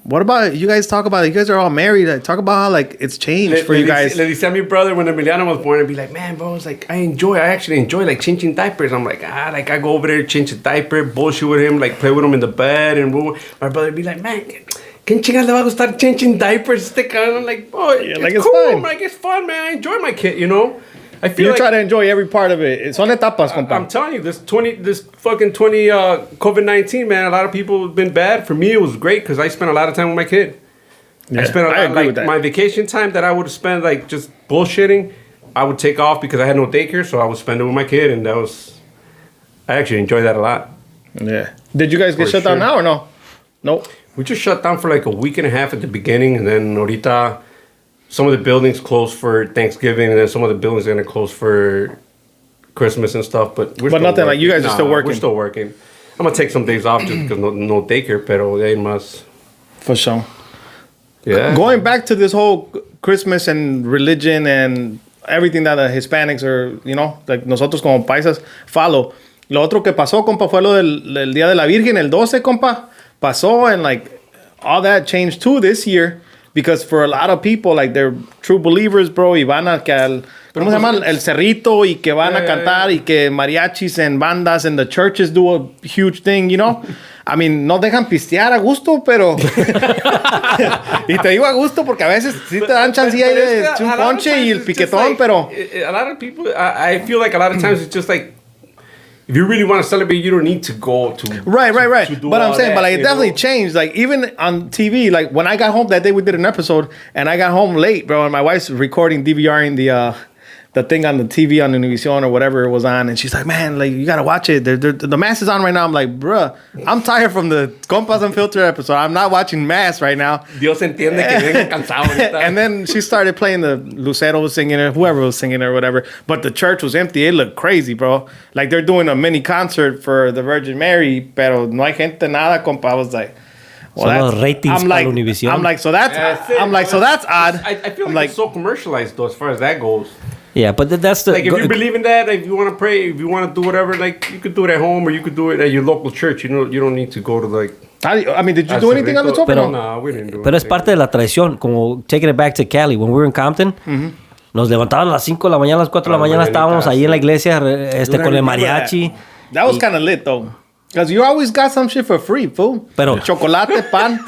what about you guys talk about it? You guys are all married. Like, talk about how like it's changed for you guys. Le decía a mi brother when Emiliano was born, I'd be like, man, bro, it's like I actually enjoy like changing diapers. I'm like, I go over there, change a diaper, bullshit with him, like play with him in the bed, and my brother would be like, man, ¿quién chingas le va a gustar changing diapers? I'm like, boy, like it's it's cool. fun. Like it's fun, man. I enjoy my kid, I feel You like, try to enjoy every part of it. Son etapas, compa. I'm telling you, this fucking 20 COVID-19, man, a lot of people have been bad. For me, it was great because I spent a lot of time with my kid. Yeah, I spent a lot, like my vacation time that I would spend like just bullshitting, I would take off because I had no daycare, so I would spend it with my kid, and I actually enjoyed that a lot. Yeah. Did you guys get shut down now or no? Nope. We just shut down for like a week and a half at the beginning, and then ahorita some of the buildings closed for Thanksgiving, and then some of the buildings are gonna close for Christmas and stuff. But nothing like you guys are still working. We're still working. I'm gonna take some days off just because no daycare, pero they must. For sure. Yeah. Going back to this whole Christmas and religion and everything that the Hispanics or, like nosotros como paisas follow. Lo otro que pasó, compa, fue lo del Día de la Virgen, el 12, compa. Pasó and like all that changed too this year because for a lot of people, like they're true believers, bro, y van a que al, ¿cómo se llama? El cerrito y que van a cantar y que mariachis and bandas and the churches do a huge thing, I mean, no dejan pistear a gusto, pero... y te digo a gusto porque a veces sí te dan chancilla ahí de un ponche y el piquetón, pero... A lot of people, I feel like a lot of times it's just like, if you really want to celebrate, you don't need to go to... Right. But I'm saying, that, but like, it definitely changed. Like, even on TV, like, when I got home that day, we did an episode, and I got home late, bro, and my wife's recording, DVRing the thing on the TV on Univision or whatever it was on, and she's like, man, like, you gotta watch it. The Mass is on right now. I'm like, bruh, I'm tired from the Compas Unfiltered episode. I'm not watching Mass right now. Dios entiende que vengo cansado ahorita. And then she started playing the Lucero was singing it, whoever was singing it or whatever. But the church was empty. It looked crazy, bro. Like they're doing a mini concert for the Virgin Mary, pero no hay gente nada, compa. I was like, well, that's, ratings I'm like, Univision. I'm like, so that's odd. I feel I'm like it's so commercialized though, as far as that goes. Yeah, but that's the... Like, if you believe in that, if you want to pray, if you want to do whatever, like, you could do it at home or you could do it at your local church. You don't need to go to, like... I mean, did you do anything on the top? No, we didn't do it. Pero es parte de la tradición, como taking it back to Cali. When we were in Compton, nos levantaban a las 5 de la mañana, a las 4 de la mañana, estábamos ahí en la iglesia con el mariachi. That was kind of lit, though. Because you always got some shit for free, fool. Pero... Chocolate, pan.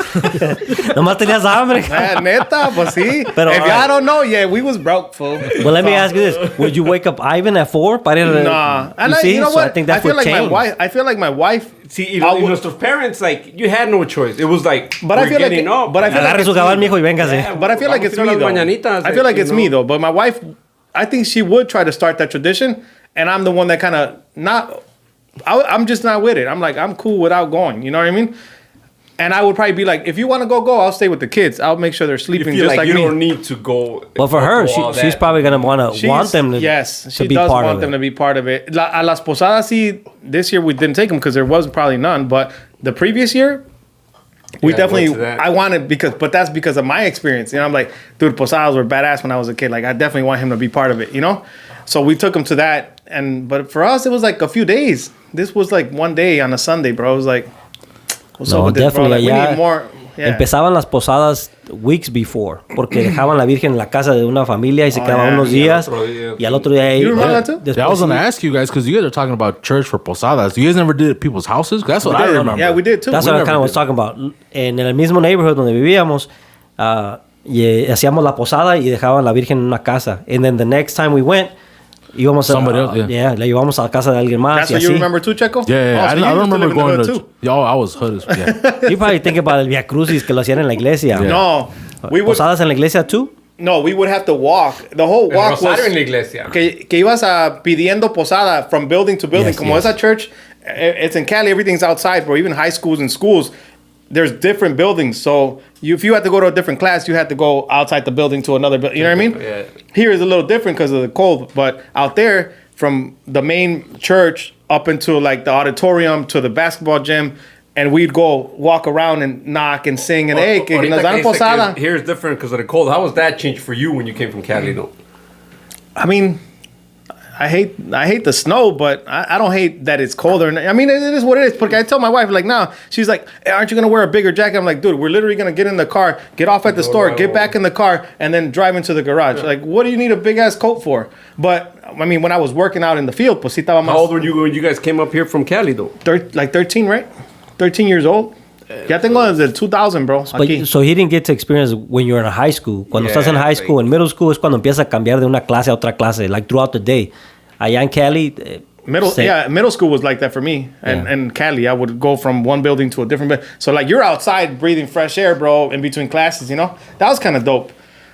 Nomás tenías hambre. Neta, pues sí. Pero, if y'all don't know, yeah, we was broke, fool. Well, let me ask you this. Would you wake up Ivan at 4? Nah. And you know what? So I think that's what changed. I feel like my wife... See, nuestros parents, like, you had no choice. It was like, but I feel like it's me, though. I feel like it's me, though. But my wife, I think she would try to start that tradition. And I'm the one that kind of not... I'm just not with it. I'm like, I'm cool without going. You know what I mean? And I would probably be like, if you want to go, I'll stay with the kids. I'll make sure they're sleeping just like you me. You don't need to go. Well, for her, she's probably going to want them to, she does want them to be part of it. A las posadas, sí, this year we didn't take them because there was probably none. But the previous year, we definitely, I wanted, but that's because of my experience. I'm like, dude, posadas were badass when I was a kid. Like, I definitely want him to be part of it, So we took him to that. But for us, it was like a few days. This was like one day on a Sunday, bro. It was like, what's up with this, bro? Like, we need more. Yeah. Empezaban las posadas weeks before, porque dejaban la Virgen en la casa de una familia y se quedaban unos días y al otro día... You remember that too? I was going to ask you guys, because you guys are talking about church for posadas. You guys never did it at people's houses? That's what I remember. Yeah, we did too. That's what I kind of was talking about. En el mismo neighborhood donde vivíamos, y hacíamos la posada y dejaban la Virgen en una casa. And then the next time we went... íbamos somebody else, la llevamos a la casa de alguien más. That's what you remember too, Checo? Yeah, I don't remember going to. I was hood. Yeah. You probably think about el Via Crucis que lo hacían en la iglesia. Yeah. No, posadas en la iglesia too. No, we would have to walk. The whole walk was en la iglesia. Que ibas pidiendo posada from building to building. Como esa church, it's in Cali. Everything's outside, bro. Even high schools and schools. There's different buildings, so if you had to go to a different class, you had to go outside the building to another building. You know what I mean? Yeah. Here is a little different because of the cold, but out there, from the main church up into like the auditorium to the basketball gym, and we'd go walk around and knock and sing and hey, que nos dan posada. Here's different because of the cold. How was that change for you when you came from Cali, though? I mean, I hate the snow, but I don't hate that it's colder. I mean, it is what it is. Porque I tell my wife, like, now, she's like, hey, aren't you going to wear a bigger jacket? I'm like, dude, we're literally going to get in the car, get off at the store, get back in the car, and then drive into the garage. Yeah. Like, what do you need a big-ass coat for? But, I mean, when I was working out in the field, pues sí estaba más... How old were you when you guys came up here from Cali, though? Like 13, right? 13 years old. Ya tengo desde el 2000, bro. But, so he didn't get to experience when you're in high school. Cuando estás en high school, en middle school, es cuando empiezas a cambiar de una clase a otra clase, like throughout the day. Allá en Cali... middle school was like that for me. And Cali, I would go from one building to a different building. So, like, you're outside breathing fresh air, bro, in between classes, That was kind of dope.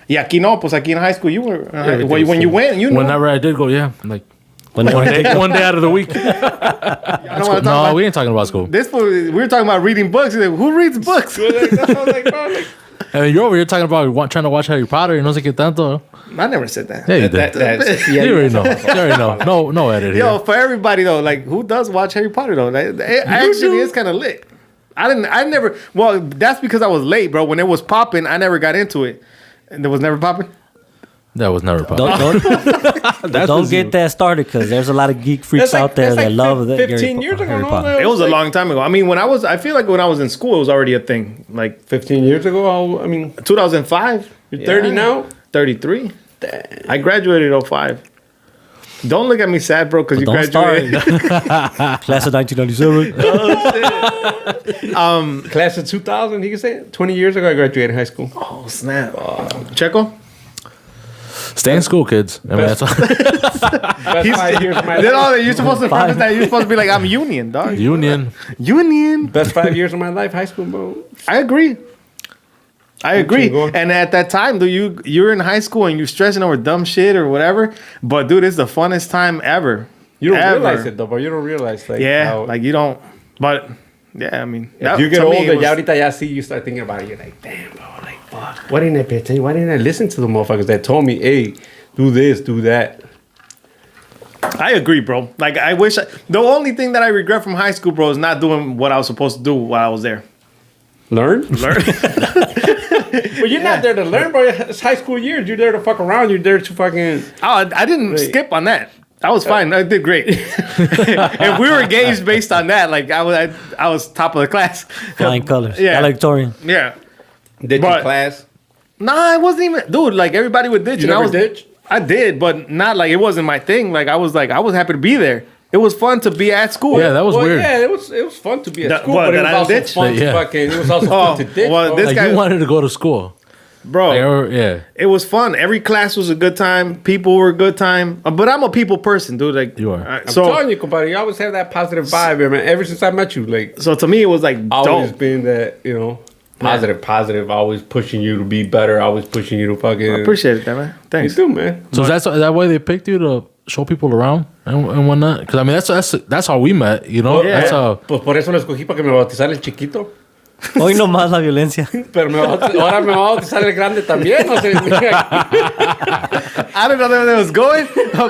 Y aquí no, pues aquí in high school, you were... when you went, you know. Whenever I did go, yeah. Like, one day out of the week. We ain't talking about school. We were talking about reading books. Like, who reads books? That's what I was like, bro. And you're over here talking about trying to watch Harry Potter y no sé qué tanto. I never said that. Yeah, you did. Yeah, You already know. You already know. No edit here. Yo, for everybody though, like who does watch Harry Potter though? It actually is kind of lit. I never. Well, that's because I was late, bro. When it was popping, I never got into it. And it was never popping. That was never popping. Don't get that started because there's a lot of geek freaks out there that love that. 15 years ago, no? It was a long time ago. I mean, I feel like when I was in school, it was already a thing. Like 15 years ago, 2005. You're 30 now? 33. Damn. I graduated in 05. Don't look at me sad, bro, because you graduated. Class of 1997. Class of 2000, he can say it. 20 years ago, I graduated high school. Oh, snap. Checo? Stay in school, kids. I mean, that's all. Best 5 years of my life. You're supposed to preface that. You're supposed to be like, I'm union, dog. Union. Best 5 years of my life, high school, bro. I agree. Go. And at that time, dude, you're in high school and you're stressing over dumb shit or whatever. But dude, it's the funnest time ever. You don't realize it though, bro. You don't realize like you don't. But yeah, I mean, if you get older, ya ahorita ya see, you start thinking about it. You're like, damn, bro, like fuck. Why didn't I pay attention? Why didn't I listen to the motherfuckers that told me, hey, do this, do that? I agree, bro. Like I wish. The only thing that I regret from high school, bro, is not doing what I was supposed to do while I was there. Learn. But you're not there to learn, bro. It's high school years. You're there to fuck around. You're there to fucking. Oh, I didn't skip on that. I was fine. I did great. If we were engaged based on that, like I was top of the class. Flying colors. Yeah. Valedictorian. Yeah. Did you class? Nah, I wasn't even, dude. Like everybody would ditch. You never ditch? I did, but not like it wasn't my thing. Like I was happy to be there. It was fun to be at school. Yeah, that was weird. Yeah, it was fun to be at school, what, but it that was I also ditched? fun to Yeah. fucking. It was also fun to ditch. well, bro. this Like guy- you wanted to go to school. Bro. Yeah. It was fun. Every class was a good time. People were a good time. But I'm a people person, dude. Like You are. I'm telling you, compadre, you always have that positive vibe, man. Ever since I met you, like so to me, it was like always dope. been that, positive, always pushing you to be better, always pushing you to fucking. I appreciate that, man. Thanks. You do, man. So is that why they picked you to show people around and whatnot? Because I mean that's how we met, you know. Yeah. That's how. Pues por eso lo escogí para que me bautizara el chiquito. Hoy no más la violencia. Pero ahora me va a bautizar el grande también. No sé. I don't know where that was going,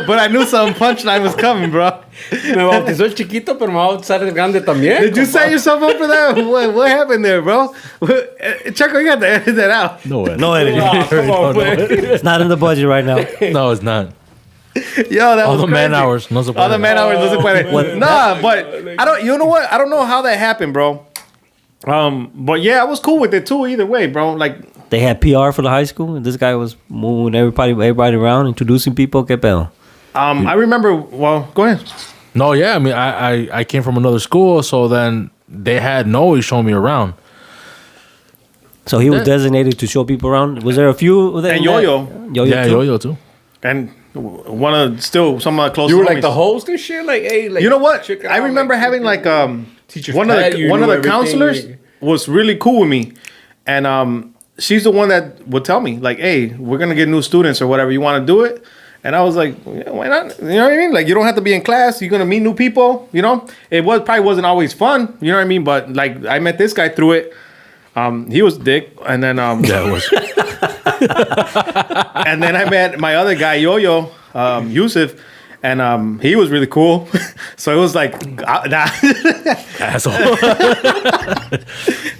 but I knew some punchline was coming, bro. Me bautizó el chiquito, pero me va a bautizar el grande también. Did you set yourself up for that? What happened there, bro? Checo, you got to edit that out. No way. No editing. Come on, man. It's not in the budget right now. No, it's not. Yo, that All was the man crazy. hours. No se All the puede. man hours doesn't play. What- Nah, but I don't. You know what? I don't know how that happened, bro. But yeah, I was cool with it too. Either way, bro. Like They had PR for the high school, and this guy was moving everybody around, introducing people. ¿Qué pedo? I remember. Well, go ahead. No, yeah. I mean, I came from another school, so then they had Noe show me around. So he was designated to show people around. Was there a few? And Yo-Yo. Yo-Yo Yeah, too? Yo-Yo too. And one of still some of my close. You were like the host and shit. Like, hey, like You know what? check it I out, remember like, having like teachers one of pet, you the knew everything. counselors was really cool with me, and she's the one that would tell me like, "Hey, we're gonna get new students or whatever. You want to do it?" And I was like, yeah, "Why not?" You know what I mean? Like, you don't have to be in class. You're gonna meet new people. You know, it probably wasn't always fun. You know what I mean? But like, I met this guy through it. He was dick, and then Yeah, it was. and then I met my other guy, Yo-Yo, Yusuf, and he was really cool. So it was like, Asshole.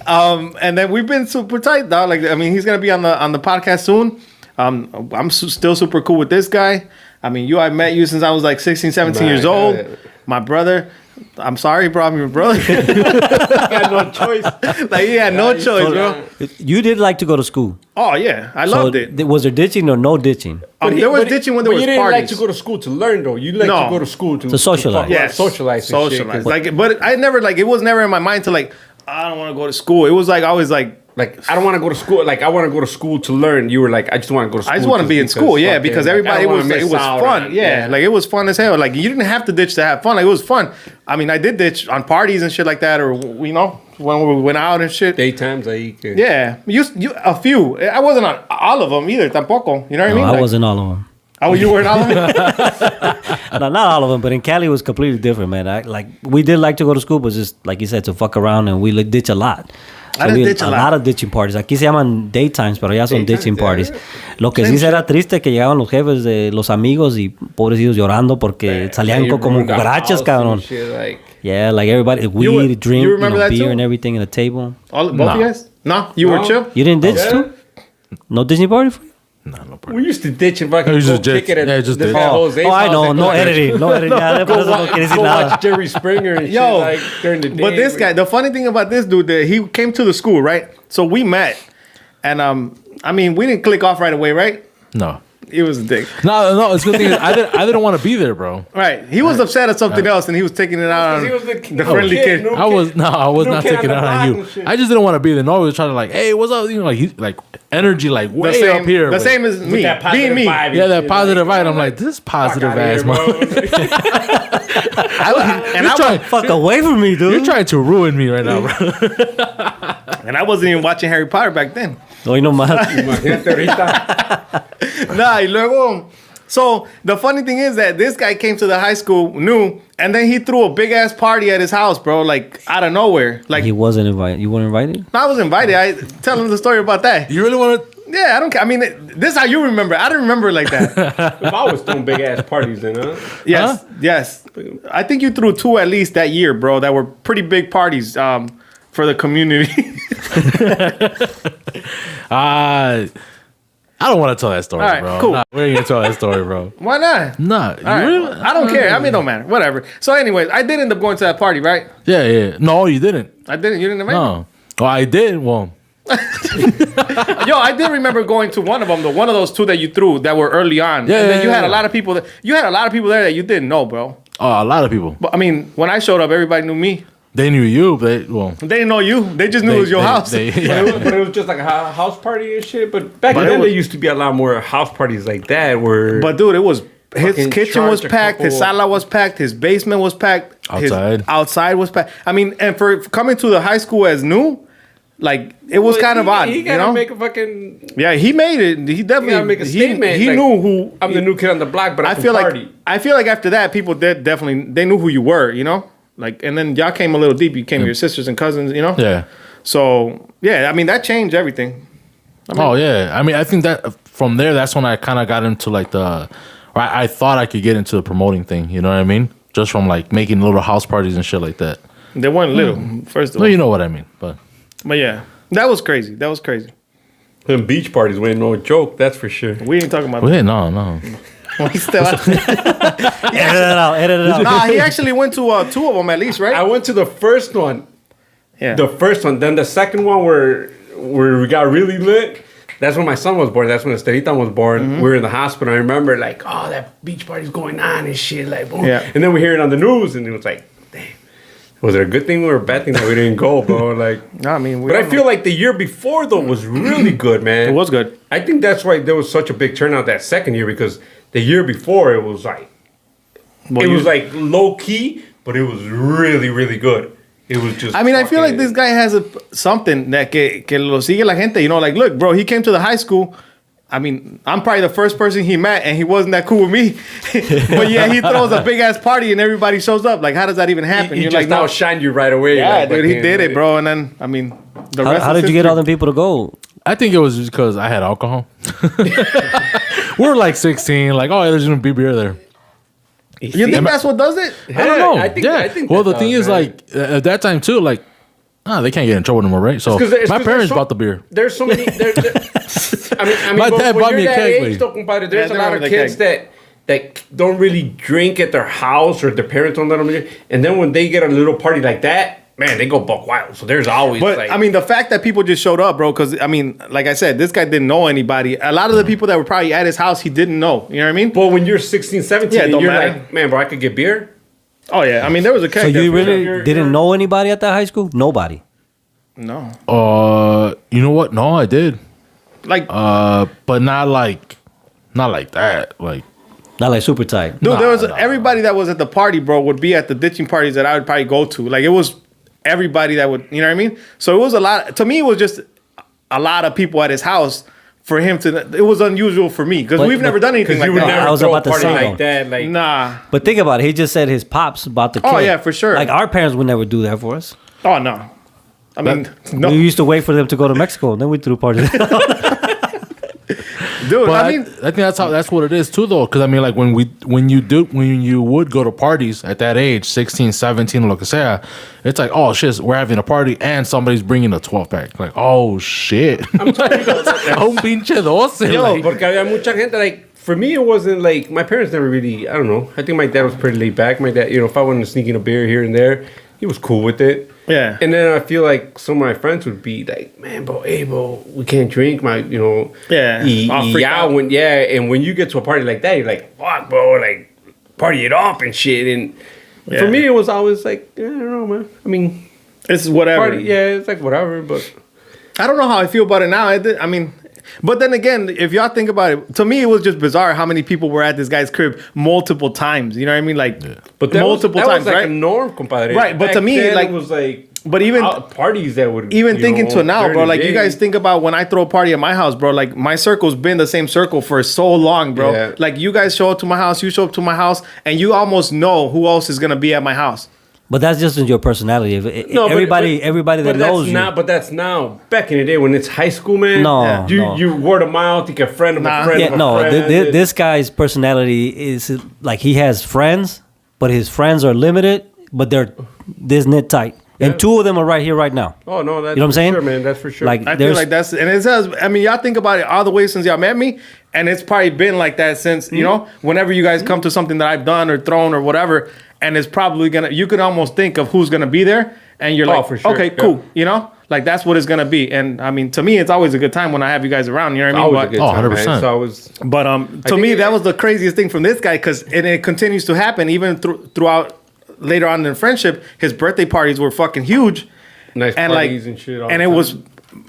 and then we've been super tight, dog. Like, I mean, he's gonna be on the podcast soon. I'm still super cool with this guy. I mean, I met you since I was like 16, 17 years old. My brother. I'm sorry, bro. I'm your brother. had no choice. Like, he had no choice, bro. You did like to go to school. Oh yeah, I So loved it. Was there ditching or no ditching? There was ditching when there was you didn't parties. like to go to school to learn, though. You like No. to go to school to socialize. Yes. socialize. and shit, 'cause, Like, but I never like it was never in my mind to like I don't want to go to school. It was like always like I don't want to go to school. Like, I want to go to school to learn. You were like, I just want to go to school. I just want to be in school, yeah, because everybody it was fun, yeah, like it was fun as hell. Like you didn't have to ditch to have fun. Like it was fun. I mean, I did ditch on parties and shit like that, or you know, when we went out and shit. Daytimes, I Yeah, you a few. I wasn't on all of them either. Tampoco. You know what I mean? I Like, wasn't all of them. Oh, you weren't all of them. No, not all of them, but in Cali it was completely different, man. We did like to go to school, but just like you said, to fuck around, and we ditch a lot. I didn't ditch a lot. lot of ditching parties. Aquí se llaman daytimes, pero ya son ditching parties. yeah. Lo que sí será triste que llegaban los jefes de los amigos y pobrecitos llorando porque salían como cucarachas, cabrón. Yeah, like everybody, weed, drink, you remember that beer too? and everything in the table. Both of you guys? No? You were chill? You didn't ditch too? No Disney party for you? No, We used to ditch and fucking We used go to ditch. kick it at Yeah, just the ditch. Jose's Oh, I house know. and No go- editing. No editing. Ya, por eso no quiere decir Go nada. watch Jerry Springer and shit like during the day. But this guy, the funny thing about this dude, that he came to the school, right? So we met. And, I mean, we didn't click off right away, right? No. He was a dick. No. It's good thing is I didn't want to be there, bro. Right. He was upset at something else, and he was taking it out on He was the friendly kid. no I was New not kid taking on it the out on block you. and shit. I just didn't want to be there. No, we was trying to like, hey, what's up? You know, like he like energy, like way same, up here. The with- same as me. that Being positive me. vibe and Yeah, that shit, positive like, vibe. I'm like, this positive Fuck outta ass here, man. And I Fuck away from me, dude. You're trying to ruin me right now, bro. And I wasn't even watching Harry Potter back then. Hoy nomás. Imagínate ahorita. Nah, y luego. So the funny thing is that this guy came to the high school new, and then he threw a big ass party at his house, bro, like out of nowhere. Like He wasn't invited. You weren't invited? I was invited. I tell him the story about that. You really want to? Yeah, I don't care. I mean, this is how you remember. I don't remember it like that. We've always thrown big ass parties in, huh? Yes, yes. I think you threw 2 at least that year, bro. That were pretty big parties for the community. I don't want to tell that story, All right, bro. cool. Nah, we ain't gonna tell that story, bro. Why not? Nah, you All right. really? I don't care. I mean, it don't matter. Whatever. So, anyways, I did end up going to that party, right? Yeah. No, you didn't. I didn't. You didn't invite me? No. Well, I did. Well, Yo, I did remember going to one of them, one of those 2 that you threw that were early on. Yeah, and then yeah, you had yeah. a lot of people. You had a lot of people there that you didn't know, bro. a lot of people. But I mean, when I showed up, everybody knew me. They knew you. They They didn't know you. They just knew it was your house. yeah. But it was just like a house party and shit. But back But then, it was- there used to be a lot more house parties like that where... But dude, it was his Fucking kitchen was charge a packed, his couple- sala was packed, his basement was packed, Outside. his outside was packed. I mean, and for coming to the high school as new, like it was kind of odd, He you gotta know? make a fucking... Yeah, he made it. He He definitely gotta make a statement. He like, knew who. I'm the new kid on the block, but I feel party. I feel like after that, people did definitely they knew who you were, you know. Like, and then y'all came a little deep. You came with your sisters and cousins, you know. Yeah. So yeah, I mean that changed everything. Oh yeah. I mean, I think that from there, that's when I kind of got into like the. I thought I could get into the promoting thing. You know what I mean? Just from like making little house parties and shit like that. They weren't little, first of No, all. you know what I mean. But But yeah, that was crazy. That was crazy. Them beach parties ain't no joke, that's for sure. We ain't talking about wait, no. that. Edit it out. Edit it out. Nah, he actually went to 2 of them at least, I right? went to the first one. Yeah. The first one. Then the second one where we got really lit. That's when my son was born. That's when Estelita was born. Mm-hmm. We were in the hospital. I remember like, oh, that beach party's going on and shit. Like, boom. Yeah. And then we hear it on the news, and it was like, damn. Was it a good thing or a bad thing that we didn't go, bro? Like, No, I mean, we but I don't feel know. like the year before though was really good, man. It was good. I think that's why there was such a big turnout that second year, because the year before it was like Well, it you- was like low key, but it was really, really good. It was just. I mean, I feel like fucking- this guy has something that que lo sigue la gente. You know, like, look, bro, he came to the high school. I mean, I'm probably the first person he met, and he wasn't that cool with me. But yeah, he throws a big ass party, and everybody shows up. Like, how does that even happen? He You're just like, no, outshined you right away. yeah, like, dude, he fucking- did it, bro. And then, I mean, the rest. How is did you get history. all them people to go? I think it was just because I had alcohol. We were like 16. Like, oh, there's gonna be beer there. You think that's what does it? I don't know. I think- yeah. I think well, that the thing does, is, man. like, at that time too, like, they can't get in trouble anymore, right? So 'cause there's- my 'cause parents there's so- bought the beer. There's so many. I mean, My when dad bought you're me a that keg, age, wait. though, compadre, there's Yeah, a lot they of remember the kids that don't really drink at their house, or their parents don't let them drink. And then when they get a little party like that, man, they go buck wild. So there's always But like, I mean, the fact that people just showed up, bro, because I mean, like I said, this guy didn't know anybody. A lot of the people that were probably at his house, he didn't know. You know what I mean? but when you're 16, 17, Yeah, it don't you're matter. like, man, bro, I could get beer. Oh yeah, I mean, there was a keg. So there you for really sure. didn't know anybody at that high school? Nobody. No, You know what? No, I did. like, But not like that. Like, Not like super tight. dude, there was nah. everybody that was at the party, bro, would be at the ditching parties that I would probably go to. Like, it was everybody that would, you know what I mean? So it was a lot. To me, it was just a lot of people at his house. For him to, it was unusual for me because But- we've never done anything Because like you would that. never I was throw about to a party say, like that. Like, Nah. But think about it. He just said his pops bought the kid. Oh, yeah, for sure. Like our parents would never do that for us. Oh no. I mean, no. We used to wait for them to go to Mexico, and then we threw parties. Dude, But I mean, I think that's what it is too, though. Because I mean, like when you would go to parties at that age, 16, 17, lo que sea, it's like, oh shit, we're having a party and somebody's bringing a 12-pack. Like, oh shit, un pinche 12. Yo, Like, porque había mucha gente, like, for me, it wasn't like, my parents never really, I don't know. I think my dad was pretty laid back. My dad, if I wanted to sneak in a beer here and there, he was cool with it. Yeah. And then I feel like some of my friends would be like, man, bro, hey, bro, we can't drink. Yeah. All freaked out. And when you get to a party like that, you're like, fuck, bro, like, party it up and shit. And for me, it was always like, I don't know, man. I mean, it's whatever. It's like whatever, but. I don't know how I feel about it now. I mean, but then again, if y'all think about it, to me, it was just bizarre how many people were at this guy's crib multiple times. You know what I mean? Like, but multiple times, was like right? a norm, compadre. Right, but Back to me, then, like, it was like, but even parties that would even thinking to now, bro. Like, you guys think. think about when I throw a party at my house, bro. Like, my circle's been the same circle for so long, bro. Yeah. Like, you guys show up to my house, you show up to my house, and you almost know who else is gonna be at my house. But that's just in your personality. Everybody that knows you. But that's now. Back in the day when it's high school, man. No, you word of mouth. You get friend of a friend. Yeah, of a no. friend. This guy's personality is like he has friends, but his friends are limited, but they're this knit tight. And two of them are right here, right now. Oh no, that's you know what I'm saying, sure, man. That's for sure. Like I feel like that's, and it says, I mean, y'all think about it all the way since y'all met me, and it's probably been like that since, you know, whenever you guys come to something that I've done or thrown or whatever, and it's probably gonna, you could almost think of who's gonna be there, and you're like, for sure. okay, cool, you know, like that's what it's gonna be. And I mean, to me, it's always a good time when I have you guys around, you know what I mean? always a good time, 100%. man. So I was, But to me, that was the craziest thing from this guy, because it continues to happen even throughout later on in friendship. His birthday parties were fucking huge. nice And parties like, and shit. all and the it time. was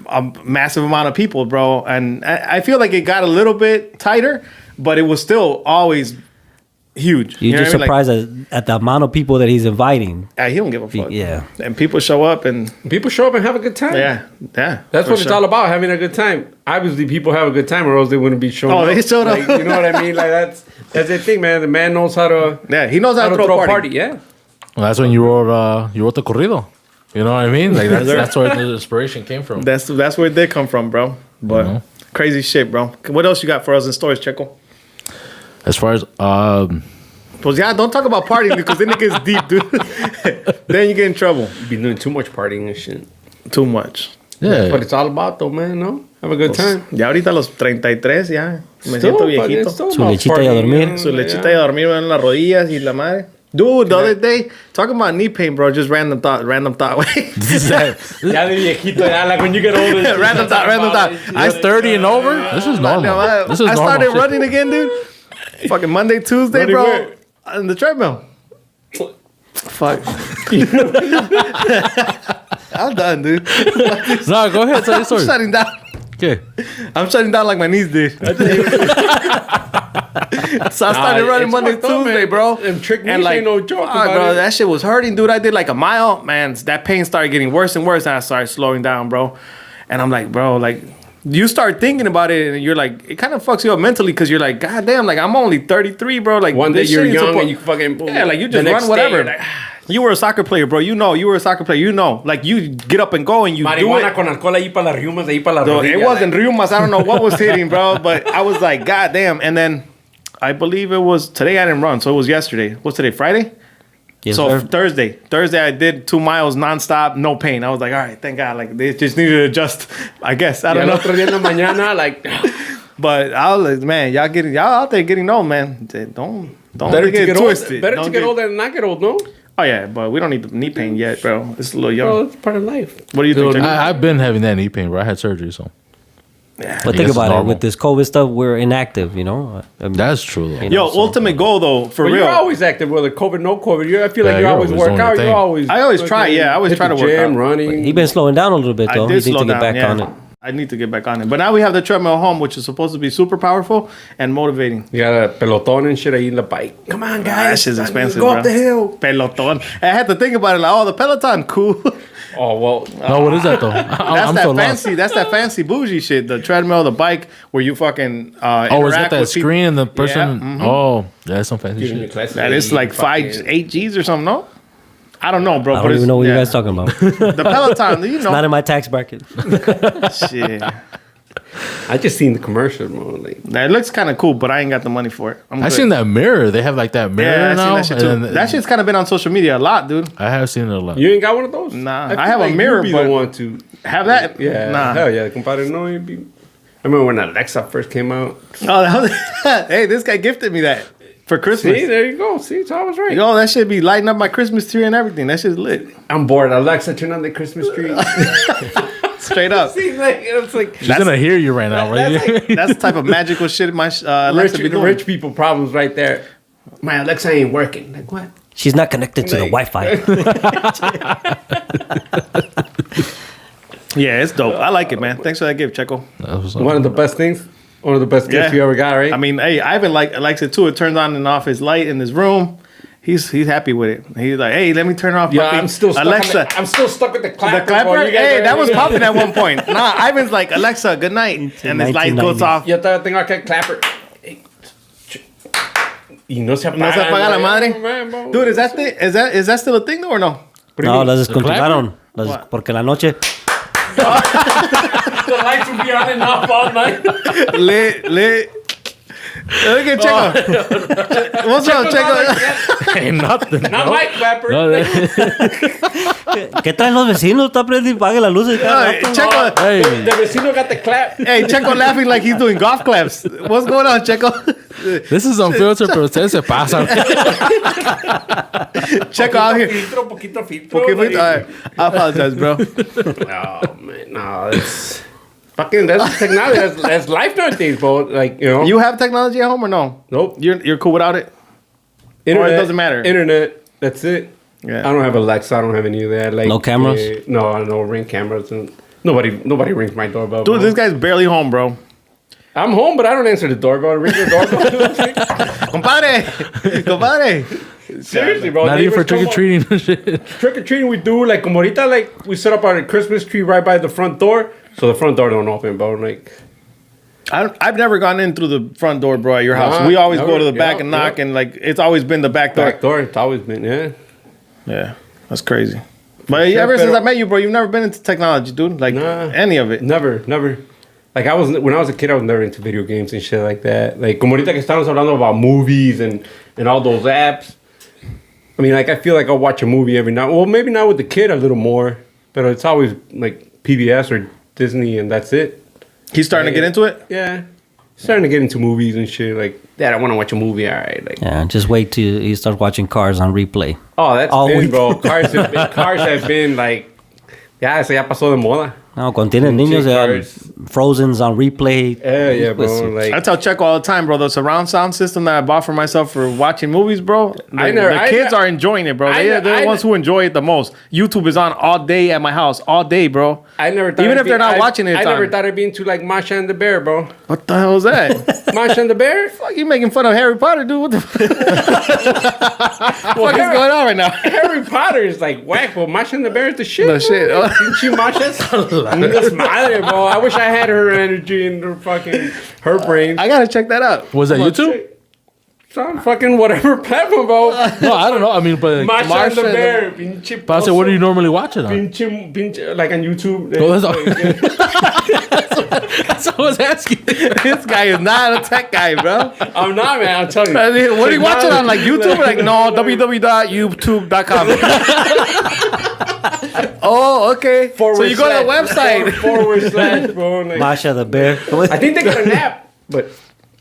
a massive amount of people, bro. And I feel like it got a little bit tighter, but it was still always huge. You're know just what I mean? Like, surprised at the amount of people that he's inviting. he don't give a fuck. Yeah. And people show up and people show up and have a good time. yeah. That's for what it's sure. all about, having a good time. Obviously, people have a good time, or else they wouldn't be showing up. Oh, they showed up. Like, you know what I mean? Like that's the thing, man. The man knows how to. Yeah, he knows how to throw a party. Yeah. well, that's when you wrote the corrido. You know what I mean? Like that's where the inspiration came from. That's where it did come from, bro. But crazy shit, bro. What else you got for us in stories, Checo? As far as Pues yeah, don't talk about partying because then it gets deep, dude. Then you get in trouble. You've been doing too much partying and shit. Too much. yeah, What it's all about, though, man. No, have a good time. Ya ahorita a los 33, ya. Me Still, siento fucking, viejito. it's still Su about lechita y a partying, dormir. you know? Su lechita y a dormir en las rodillas y la madre. Dude, the other day, talking about knee pain, bro, just random thought. Wait. Ya de viejito, ya, like when you get older. random thought. I 30 and over. This is normal. This is I normal. started shit. running again, dude. Fucking Monday, Tuesday, Running bro. where? On the treadmill. Fuck. I'm done, dude. No, go ahead. Tell your I'm story. shutting down. Okay. I'm shutting down like my knees did. So I started running it's Monday, fucked up, Tuesday, man. bro. Them trick knees ain't no joke fuck, about bro, it. that shit was hurting, dude. I did like a mile. Man, that pain started getting worse and worse, and I started slowing down, bro. And I'm like, bro, like, you start thinking about it, and you're like, it kind of fucks you up mentally because you're like, God damn, like, I'm only 33, bro. Like, One day this you're shit ain't young suppo- and you fucking yeah, like you the just next run whatever. day, you're like, you were a soccer player, bro. You know, you were a soccer player. You know, like you get up and go and you do marihuana it. con alcohol ahí para las riumas, ahí para las So rodillas. it wasn't like, rheumas. I don't know what was hitting, bro. But I was like, God damn. And then I believe it was today. I didn't run, so it was yesterday. What's today? Friday. Yes, So sir. Thursday I did 2 miles nonstop, no pain. I was like, all right, thank God. Like they just needed to adjust. I guess I Y don't el know. otro día en la mañana, like, But I was like, man, y'all out there getting old, man. Don't better to get get twisted. old. Better Don't to get old than not get old, no? Oh yeah, but we don't need the knee pain yet, bro. It's a little young. Bro, it's part of life. What do you think? Dude, Jacob? I've been having that knee pain, bro. I had surgery, so But I think guess about it's it. normal. With this COVID stuff, we're inactive, you know? I mean, that's true. Though. You Yo, know, so- ultimate goal though, for But real. you're always active, whether COVID, no COVID. I feel like Yeah, you you're always always work doing your out. thing. You always. I always try, yeah, I always hit try the to work gym, out. running. He been slowing down a little bit, though. I did He needs slow to get down, back yeah. on it. I need to get back on it. But now we have the treadmill home, which is supposed to be super powerful and motivating. You got a pelotón and shit ahí in the bike. Come on, guys. That shit's expensive, Go bro. up the hill. Peloton. I had to think about it like, oh, the Peloton, cool. Oh, well. No, what is that though? That's I'm that so fancy. lost. That's that fancy bougie shit. The treadmill, the bike, where you fucking Oh, is interact that that with people. screen and the person? Yeah, mhm. Oh, yeah, that's some fancy Giving you shit. classes That is and like fucking- 8 G's or something, no? I don't know, bro. I don't even know what you guys talking about. The Peloton, you know. Not in my tax bracket. Shit. I just seen the commercial, bro. Like, Now, it looks kind of cool, but I ain't got the money for it. I seen that mirror. They have like that mirror Yeah, I now. seen that shit too. That shit's kind of been on social media a lot, dude. I have seen it a lot. you ain't got one of those? Nah, feel I have a mirror, you'd be but the one to have that? Yeah, Nah. hell yeah, compadre. No, you'd be. I remember when Alexa first came out. Oh, that was, hey, this guy gifted me that for Christmas. See, there you go. See, so I was right. Yo, that should be lighting up my Christmas tree and everything. That shit's lit. I'm bored. Alexa, turn on the Christmas tree. Straight up. See, like, it's like She's gonna hear you right now, right? That's the type of magical shit my Alexa be doing. rich people problems right there. My Alexa ain't working. Like what? She's not connected to the Like- Wi-Fi. Yeah, it's dope. I like it, man. Thanks for that gift, Checo. One of the best things. One of the best gifts you ever got, right? I mean, hey, Ivan likes it too. It turns on and off his light in his room. He's happy with it. He's like, hey, let me turn off. yeah, my I'm still stuck Alexa. I'm still stuck with the clapper. The clapper? bro. You guys Hey, are- that was popping at one point. Nah, Ivan's like, Alexa, good night. And his light goes 1990s. off. Yo tengo aquel clapper. Hey, y no se apaga. No se apaga la madre. Man, bro. Dude, is that still a thing though or no? No, las descontinuaron. What? Porque la noche... The lights will be on and off all night. Lit. Look at Checo. What's up, Checo? Ain't nothing. Not my clapper. No, ¿Qué traen los vecinos? Está prendiendo y pague la luz. Hey, Checo. hey, The vecino got the clap. Hey, Checo laughing like he's doing golf claps. What's going on, Checo? this is unfiltered, pero ustedes se pasan. Checo out here. Poquito filtro. Okay, wait, all right. I apologize, bro. Oh man, no, that's fucking that's technology. That's life nowadays, bro. Like you know, You have technology at home or no? nope. You're cool without it? Internet, Or it doesn't matter? Internet. That's it. Yeah. I don't have Alexa. I don't have any of that. Like No cameras? no ring cameras, and nobody rings my doorbell. Dude, bro. this guy's barely home, bro. I'm home, but I don't answer the doorbell. Ring the doorbell. Compadre. Seriously, bro. Not even for neighbors come trick or treating. Trick or treating, we do like como ahorita, like we set up our Christmas tree right by the front door, so the front door don't open, bro. Like I've never gone in through the front door, bro, at your house. Nah, We always never. go to the back Yeah, and knock, yeah. and like it's always been the back door. back door, it's always been Yeah, that's crazy. But sure, ever since pero- I met you, bro, you've never been into technology, dude. Like Nah. any of it. Never. Like when I was a kid, I was never into video games and shit like that. Like como ahorita que estamos hablando about movies and all those apps. I mean, like I feel like I'll watch a movie every now. Well, maybe not with the kid a little more, but it's always like PBS or Disney, and that's it. He's starting to get into it. Yeah, starting to get into movies and shit. Like, Dad, I want to watch a movie. All right, like. Yeah, just wait till you start watching Cars on replay. Oh, that's All been, week. bro. Cars have been like, ya, eso ya pasó de moda. No, cuando tienen niños, Cars. Frozen's on replay. Yeah, bro. Pues, Like, I tell Checo all the time, bro. The surround sound system that I bought for myself for watching movies, bro. The kids are enjoying it, bro. They're the ones who enjoy it the most. YouTube is on all day at my house, all day, bro. I never thought Even it'd if they're not watching it, I it's never on. thought it'd be into like Masha and the Bear, bro. What the hell is that? Masha and the Bear? Fuck, you making fun of Harry Potter, dude? What the fuck is going on right now? Harry Potter is like whack, but Masha and the Bear is the shit. No bro. shit. Pinche Masha's That's madre, bro. I wish I had her energy and her brain. I gotta check that out. Was that YouTube? It's on fucking whatever platform, bro. No, I don't know. I mean, but Masha and the Marsha and Bear. Pinche but I said, what do you normally watch it on? Pinche, like on YouTube. Oh, that's all. That's what I was asking. This guy is not a tech guy, bro. I'm not, man. I'll tell you. What do you watch it on? Like YouTube? Like, no, www.youtube.com. Oh, okay. So you go to the website. // bro. Like, Masha the Bear. I think they got an app, but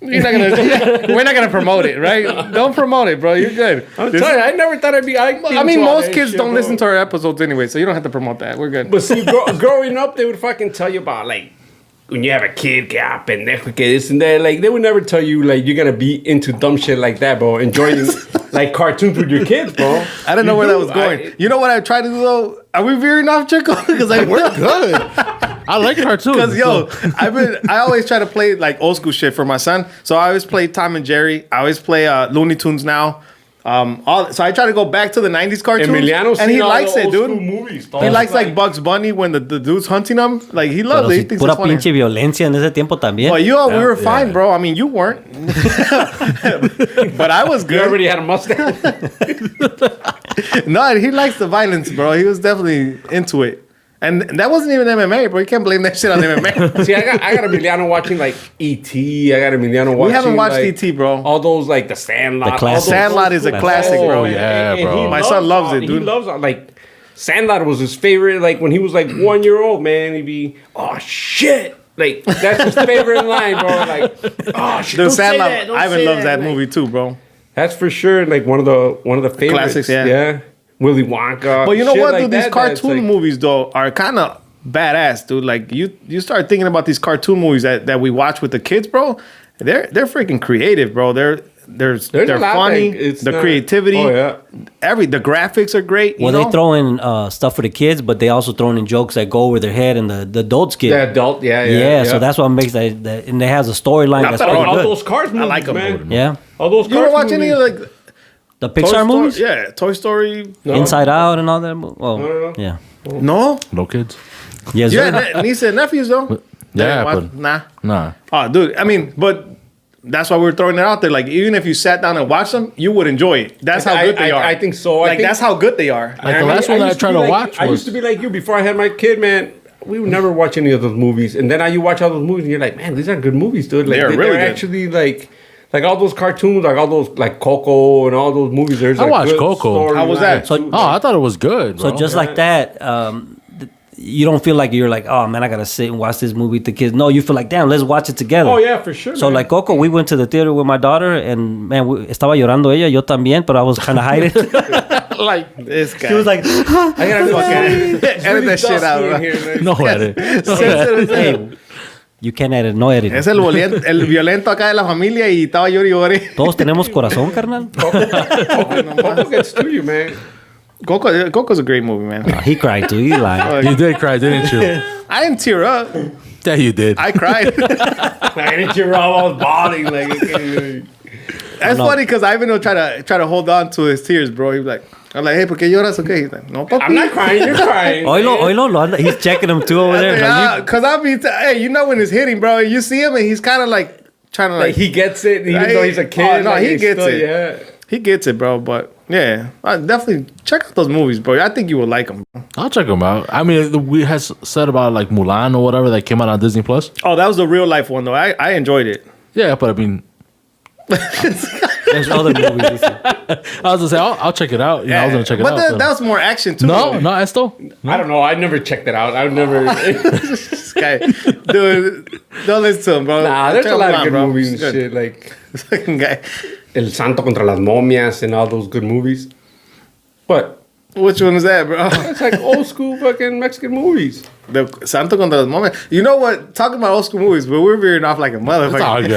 You're not gonna. We're not gonna promote it, right? Don't promote it, bro. You're good. I'm telling you, I never thought I'd be. I mean, most kids don't listen to our episodes anyway, so you don't have to promote that. We're good. But see, growing up, they would fucking tell you about like when you have a kid, que pendejo, que this and that. Like they would never tell you like you're gonna be into dumb shit like that, bro. Enjoying like cartoons with your kids, bro. I didn't know where that was going. You know what I tried to do though? Are we veering off, Chico? Because like we're good. I like cartoons. Because yo, I always try to play like old school shit for my son. So I always play Tom and Jerry. I always play Looney Tunes now. So I try to go back to the 90s cartoons. Emiliano's and he seen all likes the it, old dude. school movies. He likes like Bugs Bunny when the dude's hunting him. Like he loves Pero it. He si thinks pura it's funny. pinche violencia en ese tiempo también. Well, we were fine, yeah. bro. I mean, you weren't. But I was You good. already had a mustache. No, he likes the violence, bro. He was definitely into it. And that wasn't even MMA, bro. You can't blame that shit on MMA. See, I got Emiliano watching like E.T. I got Emiliano watching. We haven't watched like, E.T., bro. All those like the Sandlot. The classic. Sandlot is a classic, bro. Oh, yeah, And bro. he My son loves it, He dude. loves like Sandlot was his favorite. Like when he was like 1 year old, man, he'd be, oh shit. Like that's his favorite line, bro. Like, oh shit. The Don't say Sandlot. that, don't Ivan say loves that Like, movie too, bro. That's for sure. Like one of the favorites. Classics, yeah. Yeah. Willy Wonka. But you know shit what, like dude? These that, cartoon like- movies, though, are kind of badass, dude. Like you start thinking about these cartoon movies that we watch with the kids, bro. They're freaking creative, bro. They're There's a lot, funny. like, it's the not- creativity. Oh yeah. The graphics are great. Well, you know? they throw in stuff for the kids, but they also throw in jokes that go over their head and the adults get. The adult, yeah. Yeah, so that's what makes that and it has a storyline Not that's that pretty all good. those Cars movies, like 'em, man. Yeah, All those You Cars ever watch any of movies. like the Toy Pixar Story? movies, Yeah, Toy Story. No. Inside Out and all that. Well, no. yeah, No. No kids. yes, Yeah, sir. niece and nephews though. Yeah, What? but Nah. nah. Oh, dude. I mean, but that's why we're throwing it out there. Like, even if you sat down and watched them, you would enjoy it. That's how good they are. I think so. Like, that's how good they are. Like the last one that I used tried be to like- watch I was- used to be like you before I had my kid, man. We would never watch any of those movies, and then now you watch all those movies, and you're like, man, these are good movies, dude. Like, They are really good. actually like all those cartoons, like all those like Coco and all those movies. There's I like watched good Coco. How was that? storylines. Oh, I thought it was good. So bro. just like that, you don't feel like you're like, oh man, I gotta sit and watch this movie with the kids. No, you feel like, damn, let's watch it together. Oh yeah, for sure. So man. like Coco, we went to the theater with my daughter, and man, estaba llorando ella, yo también, but I was kind of hiding. Like, this guy. She was like, I gotta fucking edit that shit out, bro. no edit. hey, you can't edit, no edit. Es el violento acá de la familia y estaba llori llori. Todos tenemos corazón, carnal. Coco gets to you, man. Coco's a great movie, man. He cried too. He lied. You did cry, didn't you? I didn't tear up. Yeah, you did. I cried. I didn't hear all bawling like. That's funny because Ivan will try to hold on to his tears, bro. He's like, I'm like, hey, ¿por qué lloras? Okay. He's like, no, papi. I'm not crying. You're crying. Oilo, lo anda. He's checking him too over there. Like, Because I'll be, hey, you know when it's hitting, bro. You see him and he's kind of like trying to Like he gets it, even though he's a kid. Oh, no, like, he he's gets still- it. Yeah. He gets it, bro. But yeah, definitely check out those movies, bro. I think you would like them. I'll check them out. I mean, we had said about like Mulan or whatever that came out on Disney Plus. Oh, that was the real life one though. I enjoyed it. Yeah, but I mean, there's other movies. he said. I was gonna say I'll check it out. You know, I was gonna check it but out. that was more action too. no, Esto. I don't know. I never checked it out. I've never. This guy, dude, don't listen to him, bro. Nah, there's Check a lot of him good out, bro. movies He's and good. shit. Like This fucking guy. El Santo contra las momias and all those good movies. But Which one is that, bro? it's like old school fucking Mexican movies. The Santo contra las momias. You know what? Talking about old school movies, but we're veering off like a motherfucker. It's all good.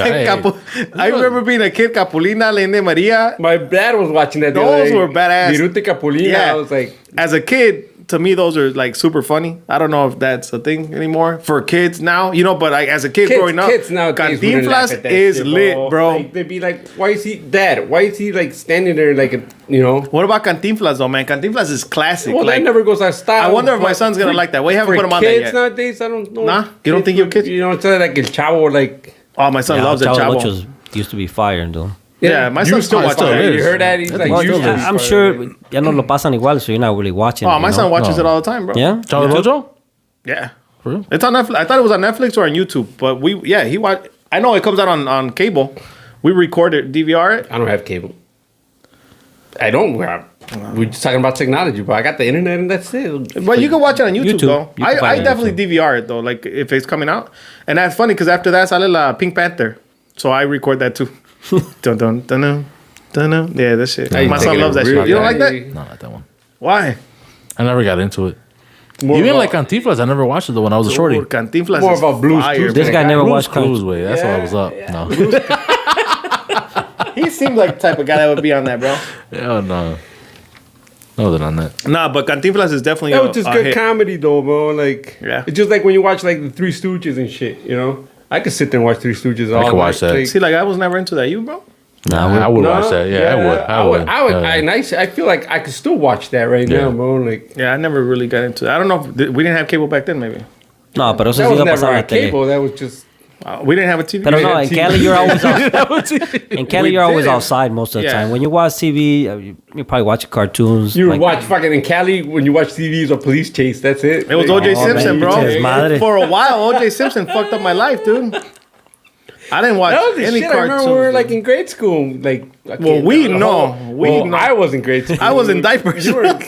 Hey. I remember being a kid, Capulina, Lene Maria. My dad was watching that. the other Those day. were badass. Viruta Capulina. Yeah. I was like, As a kid, to me, those are like super funny. I don't know if that's a thing anymore for kids now, you know, but like as a kid growing up, kids nowadays wouldn't laugh Cantinflas at that is shit, lit, bro. Like, they'd be like, why is he dad? Why is he like standing there like, you know? What about Cantinflas though, man? Cantinflas is classic. Well, like, that never goes out of style. I wonder if my but son's gonna for- like that. We haven't for put him on that kids yet. nowadays, I don't know. Nah? You don't think your kids- You know, it's like El Chavo, like... Oh, my son Yeah, loves the Chavo Chavo. Ocho's used to be fire, though. Yeah, my son still watches still that. is. You heard that? He's like, Still used is. to be I'm fire. sure ya no lo pasan igual, so you're not really watching. Oh, you my know? son watches No. it all the time, bro. Yeah? Charlie Rojo? Yeah. For real? It's on Netflix. I thought it was on Netflix or on YouTube, but he watched. I know it comes out on cable. We record it, DVR it. I don't have cable. I don't. We're just talking about technology, but I got the internet and that's it. But you can watch it on YouTube, YouTube. though. You can I find it on definitely DVR it though, like if it's coming out. And that's funny because after that, sale la Pink Panther, so I record that too. Dun dun dun dun dun dun. Yeah, that shit. Hey, My taking son it loves that real shit. You don't like that? guy. No, not that one. Why? I never got into it. More Even about- like Cantinflas, I never watched it though when I was a shorty. Dude, Cantinflas More is about Blues fire, Clues. This bro. guy never Blues watched Clues way. That's Yeah, what was up. No. He seems like the type of guy that would be on that, bro. Hell no. No, they're on that. Nah, but Cantinflas is definitely That was just good hit. comedy, though, bro. Like, Yeah. it's just like when you watch like the Three Stooges and shit. You know, I could sit there and watch Three Stooges all could watch night. that. Like, See, like I was never into that. You, bro? I would watch that. Yeah, I would. I feel like I could still watch that right now, bro. Like, yeah, I never really got into it. I don't know if we didn't have cable back then, maybe. No, pero eso that sí was lo never pasaba en on la tele. cable. That was just. We didn't have a TV. Pero no, in Cali you're always did. outside most of the Yeah. time. When you watch TV, you probably watch cartoons. You like, watch fucking in Cali when you watch TVs or police chase. That's it. It was O.J. Simpson, man, bro. pinches madre. For a while, O.J. Simpson fucked up my life, dude. I didn't watch That was the any shit. I cartoons. remember we were dude. like in grade school. Like, I was in grade school. was in diapers. You were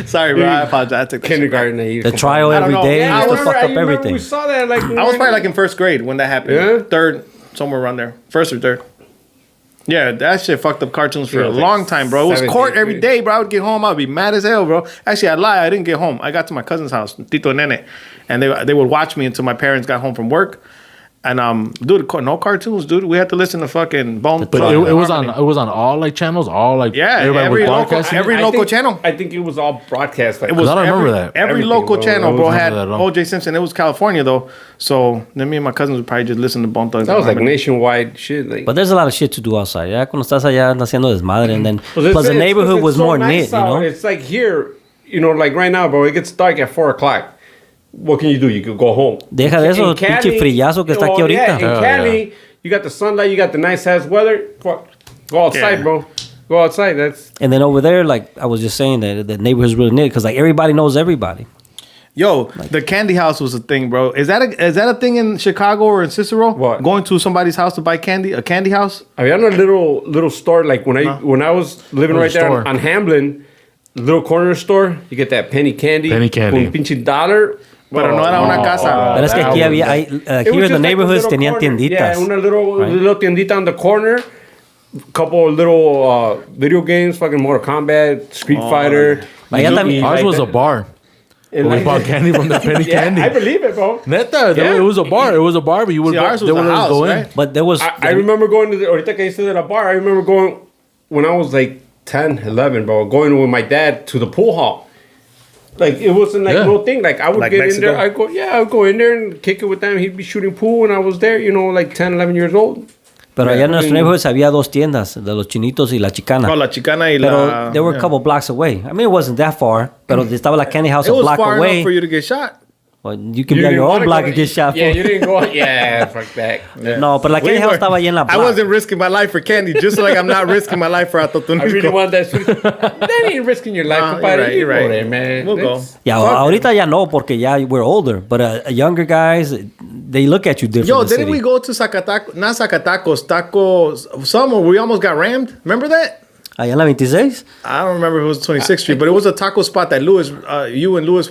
Sorry, bro. I apologize. I took that shit. kindergarten. the trial I don't every know. day Yeah, used I to fuck up remember everything. We saw that like. I was probably like in first grade when that happened. Yeah? Third, somewhere around there. First or third. Yeah, that shit fucked up cartoons for Yeah, a it was long like time, bro. It was 7th, court 8th every grade. day, bro. I would get home, I'd be mad as hell, bro. Actually, I lie. I didn't get home. I got to my cousin's house, Tito Nene, and they would watch me until my parents got home from work. And dude, no cartoons, dude. We had to listen to fucking Bone. But it was on all like channels, all like Yeah, everybody was broadcasting. every local channel. I think it was all broadcast. Like, It was I don't remember that. Every Everything, local bro. channel, I bro, don't had remember that at all. O.J. Simpson. It was California though, so then me and my cousins would probably just listen to Bone Thugs. that was like nationwide shit. Like, But there's a lot of shit to do outside. Ya cuando estás allá haciendo desmadre, and then Well, plus the it's- neighborhood it's was so more nice knit, you out. know. It's like here, like right now, bro. It gets dark at 4:00. What can you do? You could go home. Deja de eso, In Cali- pinche frillazo que está aquí Yeah, ahorita. in Cali, you got the sunlight, you got the nice ass weather. Fuck, go outside, Yeah. bro. Go outside. That's And then over there, like I was just saying, that the neighborhood's really knit because like everybody knows everybody. Yo, the candy house was a thing, bro. Is that a thing in Chicago or in Cicero? What? Going to somebody's house to buy candy? A candy house? I mean, a little store like when I was living Little right there store. on Hamlin, little corner store. You get that penny candy. Penny candy. Un pinche $1. Pero no era una casa. Pero es que aquí había, It here was in the just like a neighborhoods little tenían corner. tienditas. Yeah, una right? little tiendita on the corner. Couple of little video games, fucking Mortal Kombat, Street Fighter. Allá también- Ours Like was a that. bar. And We like- bought candy from the penny Yeah, candy. I believe it, bro. Neta, Yeah. it was a bar. It was a bar, but you would See, ours was they would a let us house, go in. right? But there was, I remember going to ahorita que hice de la bar, I remember going when I was like 10, 11, bro, going with my dad to the pool hall. Like it wasn't like Yeah. no thing. Like I would Like get Mexico? in there, I would go in there and kick it with them. He'd be shooting pool and I was there, like 10, 11 years old. pero allá en nuestro I mean- neighborhoods había dos tiendas, de los chinitos y la chicana. Oh, la Chicana y Pero la... they were a yeah. couple blocks away. I mean, it wasn't that far, pero estaba la candy house It a was block far away. enough for you to get shot. Well, you can be on didn't your own wanna block go and to- get shot. Yeah, fool. you didn't go. Yeah, fuck that. Yeah. No, pero la candy house estaba allá en la I block. wasn't risking my life for candy, just like I'm not risking my life for I really Atotonilco. want that. That ain't risking your life, Nah, compadre. you're right, You go you're there, right. man. We'll go. That's- Yeah, Fuck ahorita ya no, porque ya we're older. But younger guys, they look at you different. Yo, in the didn't city. we go to Zacatacos? Not Zacatacos, Tacos. Somewhere we almost got rammed. Remember that? Allá en la 26? I don't remember if it was 26th Street, but it was a taco spot that you and Lewis,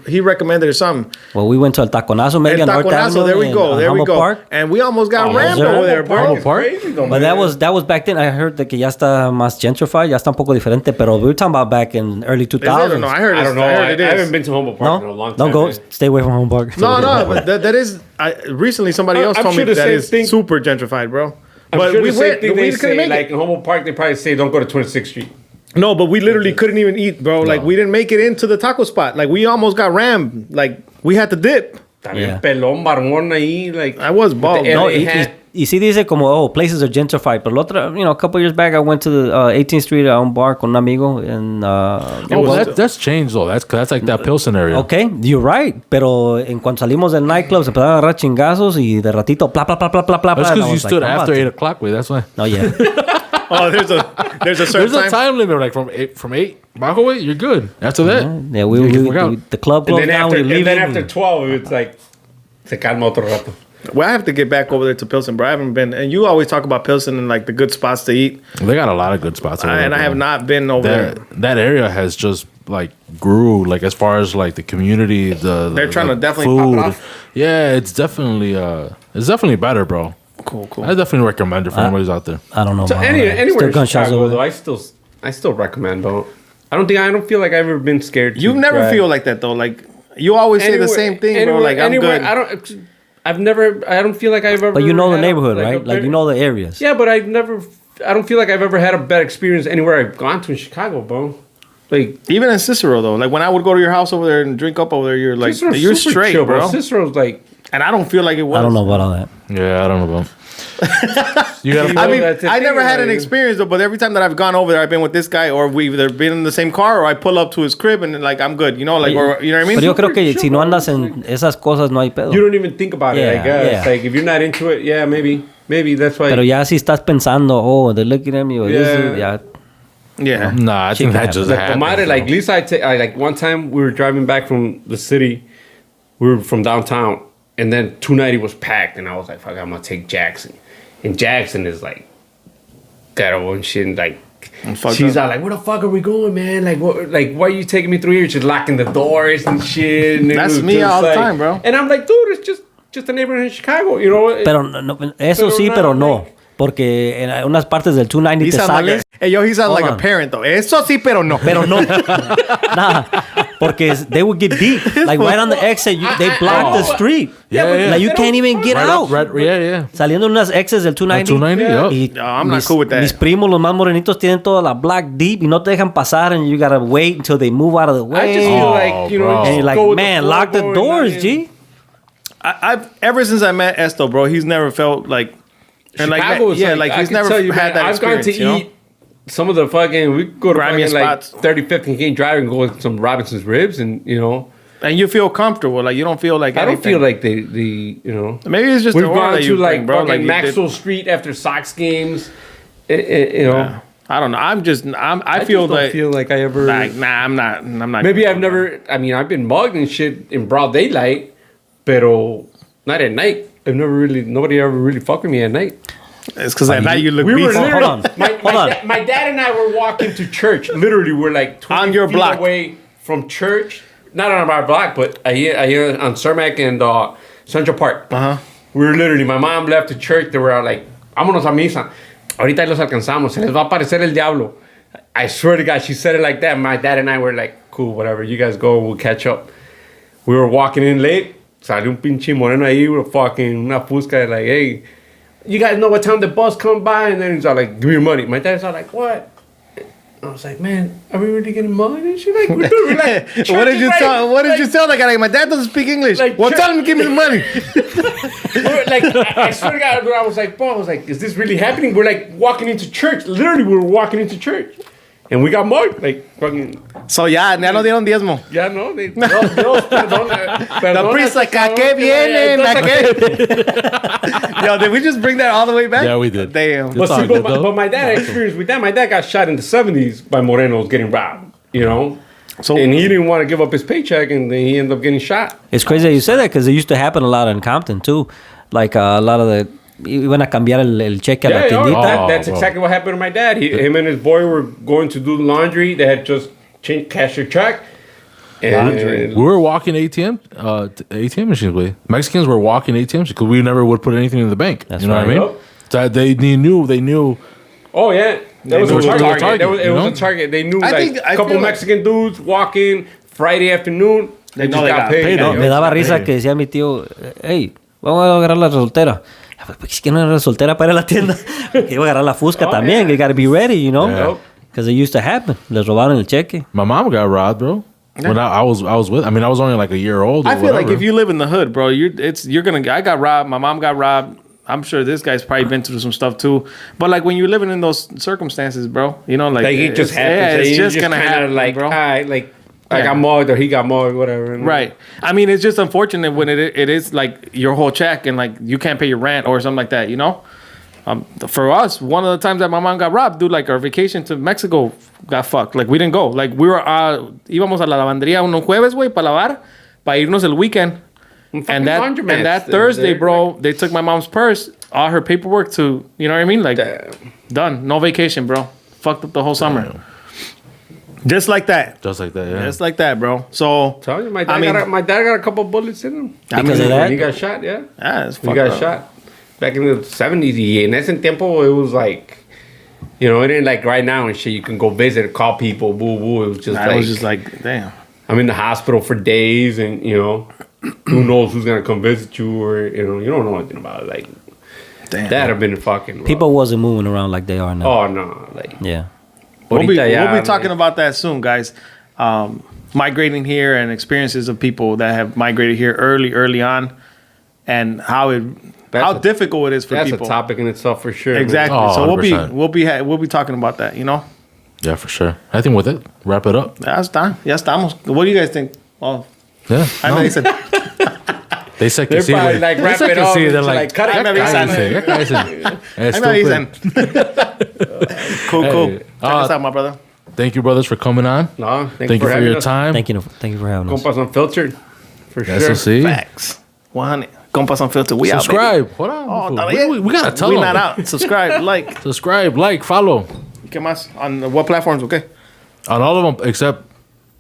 he recommended or something. Well, we went to El Taconazo, maybe El on North Taconazo, Avenue. there we in, go, there we Humboldt go. Park. And we almost got rammed sir. over there, bro. Humboldt Park? Crazy, though, But man. that was back then. I heard that que ya está más gentrified, ya está un poco diferente. Pero we were talking about back in early Is it or 2000s. no? I heard I don't know. I I, heard it haven't is. been to Humboldt Park in a long No, time. don't go. man. Stay away from Humboldt Park. No, but that is. Recently, somebody else I'm told sure me the that same is thing- super gentrified, bro. I'm But sure we the same went. thing We they couldn't say, make like it. in Humboldt Park, they probably say don't go to 26th Street. No, but we literally couldn't even eat, bro. Like we didn't make it into the taco spot. Like we almost got rammed. Like we had to dip. Yeah. Pelón, barbón ahí, like I was bald. the No, LA hat. Y sí dice como, oh, places are gentrified. Pero a couple years back, I went to the 18th Street a un bar con un amigo. And, That's changed though. That's like that Pilsen area. okay, you're right. Pero en cuanto salimos del nightclub, se empezaron a agarrar chingazos y de ratito, bla, bla, bla, bla, bla, bla. That's and I because you was like, stood I'm after about 8 o'clock. Wait, that's why. to- Oh, yeah. Oh, there's a certain There's a time limit. Like from eight back away, you're good. After that, Yeah, you forgot. the club And closed then down. after, We leave and then it, after 12, it's like se calma otro rato. Well, I have to get back over there to Pilsen, bro. I haven't been, and you always talk about Pilsen and like the good spots to eat, they got a lot of good spots. Over there, and I bro. have not been over there. That area has just like grew like as far as like the community. They're trying the to definitely pop it food. off. Yeah, it's definitely better, bro. Cool. I definitely recommend it for anybody's out there. I don't know. So man. anywhere Still in gunshots Chicago, over though, there. I still recommend, though. I don't feel like I've ever been scared. You to never drive. feel like that though. Like you always say the same thing, bro. Like I'm good. I don't feel like I've ever. But you know the had neighborhood, a right? Like you know the areas. Yeah, but I don't feel like I've ever had a bad experience anywhere I've gone to in Chicago, bro. Like Even in Cicero though, like when I would go to your house over there and drink up over there, you're like Cicero's you're super straight, chill, bro. Cicero's like And I don't feel like it was. I don't know about all that. Yeah, I don't know about. You gotta. I mean, that's the I thing, never had an like- experience though, but every time that I've gone over there, I've been with this guy, or we've either been in the same car, or I pull up to his crib and like I'm good, you know, like or you know what I mean. Pero yo creo que si no andas en esas cosas no hay pedo. You don't even think about it, I Yeah, guess. yeah. Like, if you're not into it, yeah, maybe that's why. Pero ya si estás pensando, oh, they're looking at me, or this is, Yeah. Yeah. Nah, I think Shit that just like, happened. Tomare, like, Lisa, I like, one time we were driving back from the city. We were from downtown. And then 290 was packed. And I was like, fuck, I'm going to take Jackson. And Jackson is like, ghetto and shit. And like, she's all like, where the fuck are we going, man? Like, why are you taking me through here? She's locking the doors and shit. And it That's was me just all the like- time, bro. And I'm like, dude, it's just a neighborhood in Chicago, you know? Pero eso Pero sí, no, pero like- no. Porque en unas partes del 290 He te sounds like sales. a, hey, yo, he sounds Hold like a on. parent though. Eso sí, pero no. Pero no. Nah. Porque they would get deep. Like right on the exit, they block the street. Yeah, yeah. Like you can't even get Right out. up, right, yeah. Saliendo en unas exes del 290. 290, Yeah. yeah. Y No, I'm not mis, cool with that. Mis primos, los más morenitos, tienen toda la black deep y no te dejan pasar, and you gotta wait until they move out of the way. I just feel Oh, like, you know, bro. just and you're like, go with man, flow, lock the bro, and doors, not- G. I've ever since I met Esto, bro, he's never felt like and Chicago like is yeah, like I he's can never tell you, had man, that I've gone experience. to You know? eat some of the fucking. We go to Grimy fucking like spots. 35th and King Drive and go with some Robinson's ribs, and you know, And you feel comfortable, like you don't feel like I don't anything. feel like the you know. Maybe it's just We've the aura gone that to you like bring, bro. fucking Like you did- Maxwell Street after Sox games, you know. Yeah. I don't know. I I feel just don't like feel like I ever. like nah. I'm not. Maybe I've never. I mean, I've been mugged and shit in broad daylight, pero not at night. I've never really. Nobody ever really fucked with me at night. It's because at night you look We were beefy. literally. Hold on. My dad and I were walking to church. Literally, we're like 20 On your feet block. away from church. Not on our block, but I hear on Cermak and Central Park. Uh-huh. We were literally. My mom left the church. They were like, "Vámonos a misa. Ahorita los alcanzamos. Se les va a aparecer el diablo." I swear to God, she said it like that. My dad and I were like, "Cool, whatever. You guys go. We'll catch up." We were walking in late. Salió un pinche moreno ahí with a fucking una fusca like, "Hey, you guys know what time the bus come by?" And then he's all like, "Give me your money." My dad's all like, "What?" I was like, "Man, are we really getting money?" And she's like, "We're doing like, What did you tell? What did you tell that guy? Like, my dad doesn't speak English. like Well, church- tell him to give me the money. Like, I swear to God, I was like, "Bro, I was like, is this really happening?" We're like walking into church. Literally, we were walking into church, and we got mugged. Like fucking, So ya no dieron diezmo. yeah, no, they, Dios, perdona, The priest like, ¿a qué vienen? ¿A qué? Yo, did we just bring that all the way back? Yeah, we did. Damn. It's But, all see, good, but, though. but my dad had experience with that. My dad got shot in the 70s by Morenos getting robbed, you know? So- And he didn't want to give up his paycheck, and then he ended up getting shot. It's crazy that you say that because it used to happen a lot in Compton too. Like a lot of the iban a cambiar el cheque a la tiendita. That's bro. exactly what happened to my dad. Him and his boy were going to do laundry. They had just changed cash their check. And We were walking ATM machines with Mexicans were walking ATMs because we never would put anything in the bank. That's you know what I right. mean? So they knew. Oh yeah, that was knew a it was a target. target, It was you know? a target. They knew I like think- I a couple feel like- Mexican dudes walking Friday afternoon. They know just they got got paid. paid, you no, know? Me daba risa Hey. que decía mi tío, hey, vamos a agarrar la soltera. Pues que no era soltera para ir a la tienda. Que iba a agarrar la fusca también. You gotta be ready, you know? Yeah. Because it used to happen. Les robaron el cheque. My mom got robbed, bro. When I was with. I mean, I was only like a year old. Or I feel like whatever. if you live in the hood, bro, you're gonna. I got robbed. My mom got robbed. I'm sure this guy's probably been through some stuff too. But like when you're living in those circumstances, bro, you know, like Like it just it's- happens. Yeah, it's You just gonna kinda happen, like, bro. all right, like I Yeah. got mugged or he got mugged, whatever. Right. I mean, it's just unfortunate when it is like your whole check and like you can't pay your rent or something like that, you know? For us, one of the times that my mom got robbed, dude, like our vacation to Mexico got fucked. Like we didn't go. Like we were, íbamos a la lavandería unos jueves, güey, para lavar, para irnos el weekend. And that Thursday, bro, they took my mom's purse, all her paperwork to, you know what I mean? Like, done. No vacation, bro. Fucked up the whole summer. Just like that. just like that, yeah. Just like that, bro. So, Tell you, my dad, I mean- my dad got a couple bullets in him. Because of that? He got shot, yeah. yeah, it's He fucked got up. shot. Back in the 70s, y en ese tiempo, it was like, you know, it ain't like right now and shit. You can go visit, call people, boo boo. It was just Nah, like, it was just like, damn. I'm in the hospital for days, and you know, who knows who's gonna come visit you, or you don't know anything about it. Like, Damn. that have been fucking rough. People wasn't moving around like they are now. Oh no, like Yeah. We'll ahorita ya, be talking like- about that soon, guys. Migrating here and experiences of people that have migrated here early on. and how difficult it is for That's people. a topic in itself for sure. Exactly. Oh, So 100%. we'll be talking about that. You know. Yeah, for sure. I think with it, wrap it up. Ya está. Ya estamos. What do you guys think? Oh, Yeah. I know no. they said. They said que They're sí, probably güey. like, They wrap said it que up sí. and They're shit, like, like, cut it, I'm cut it. avisando. cállese, ya cállese. I know Estúpido. Cool. Hey, Check us out, my brother. Thank you, brothers, for coming on. No, Thank you for having your us. time. Thank you for having us. Compas Unfiltered. For sure. Eso sí. Facts. 100. Compas Unfiltered. We out. Subscribe. Hold on. Oh, we gotta tell we them. not out. Subscribe, like. Subscribe, like, follow. ¿Qué más? On what platforms? Okay. On all of them except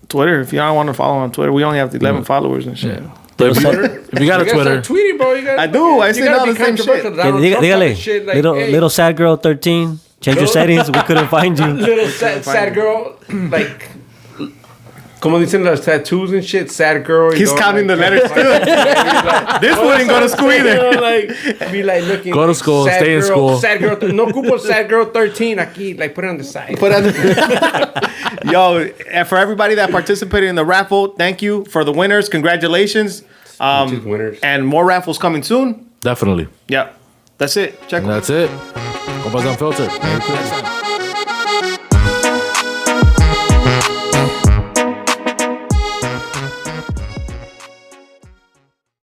Twitter. If y'all want to follow on Twitter, we only have 11 followers and shit. if you got a Twitter. Tweeting, bro. You gotta, I do. I you say gotta all be the same shit. controversial. Donald Trump Dígale, talking shit like, little, hey, little sad girl 13. Change your settings. We couldn't find you. little sad girl, like, como dicen las tattoos and shit, sad girl. you He's know, counting like, the letters too. This one didn't go to school either. be like looking. Go to school, sad stay in girl, school. Sad girl, no cupo sad girl 13 aquí, like put it on the side. Yo, and for everybody that participated in the raffle, thank you for the winners. Congratulations. Just winners. And more raffles coming soon. Definitely. Yeah. That's it. Check. And that's it. Compas Unfiltered.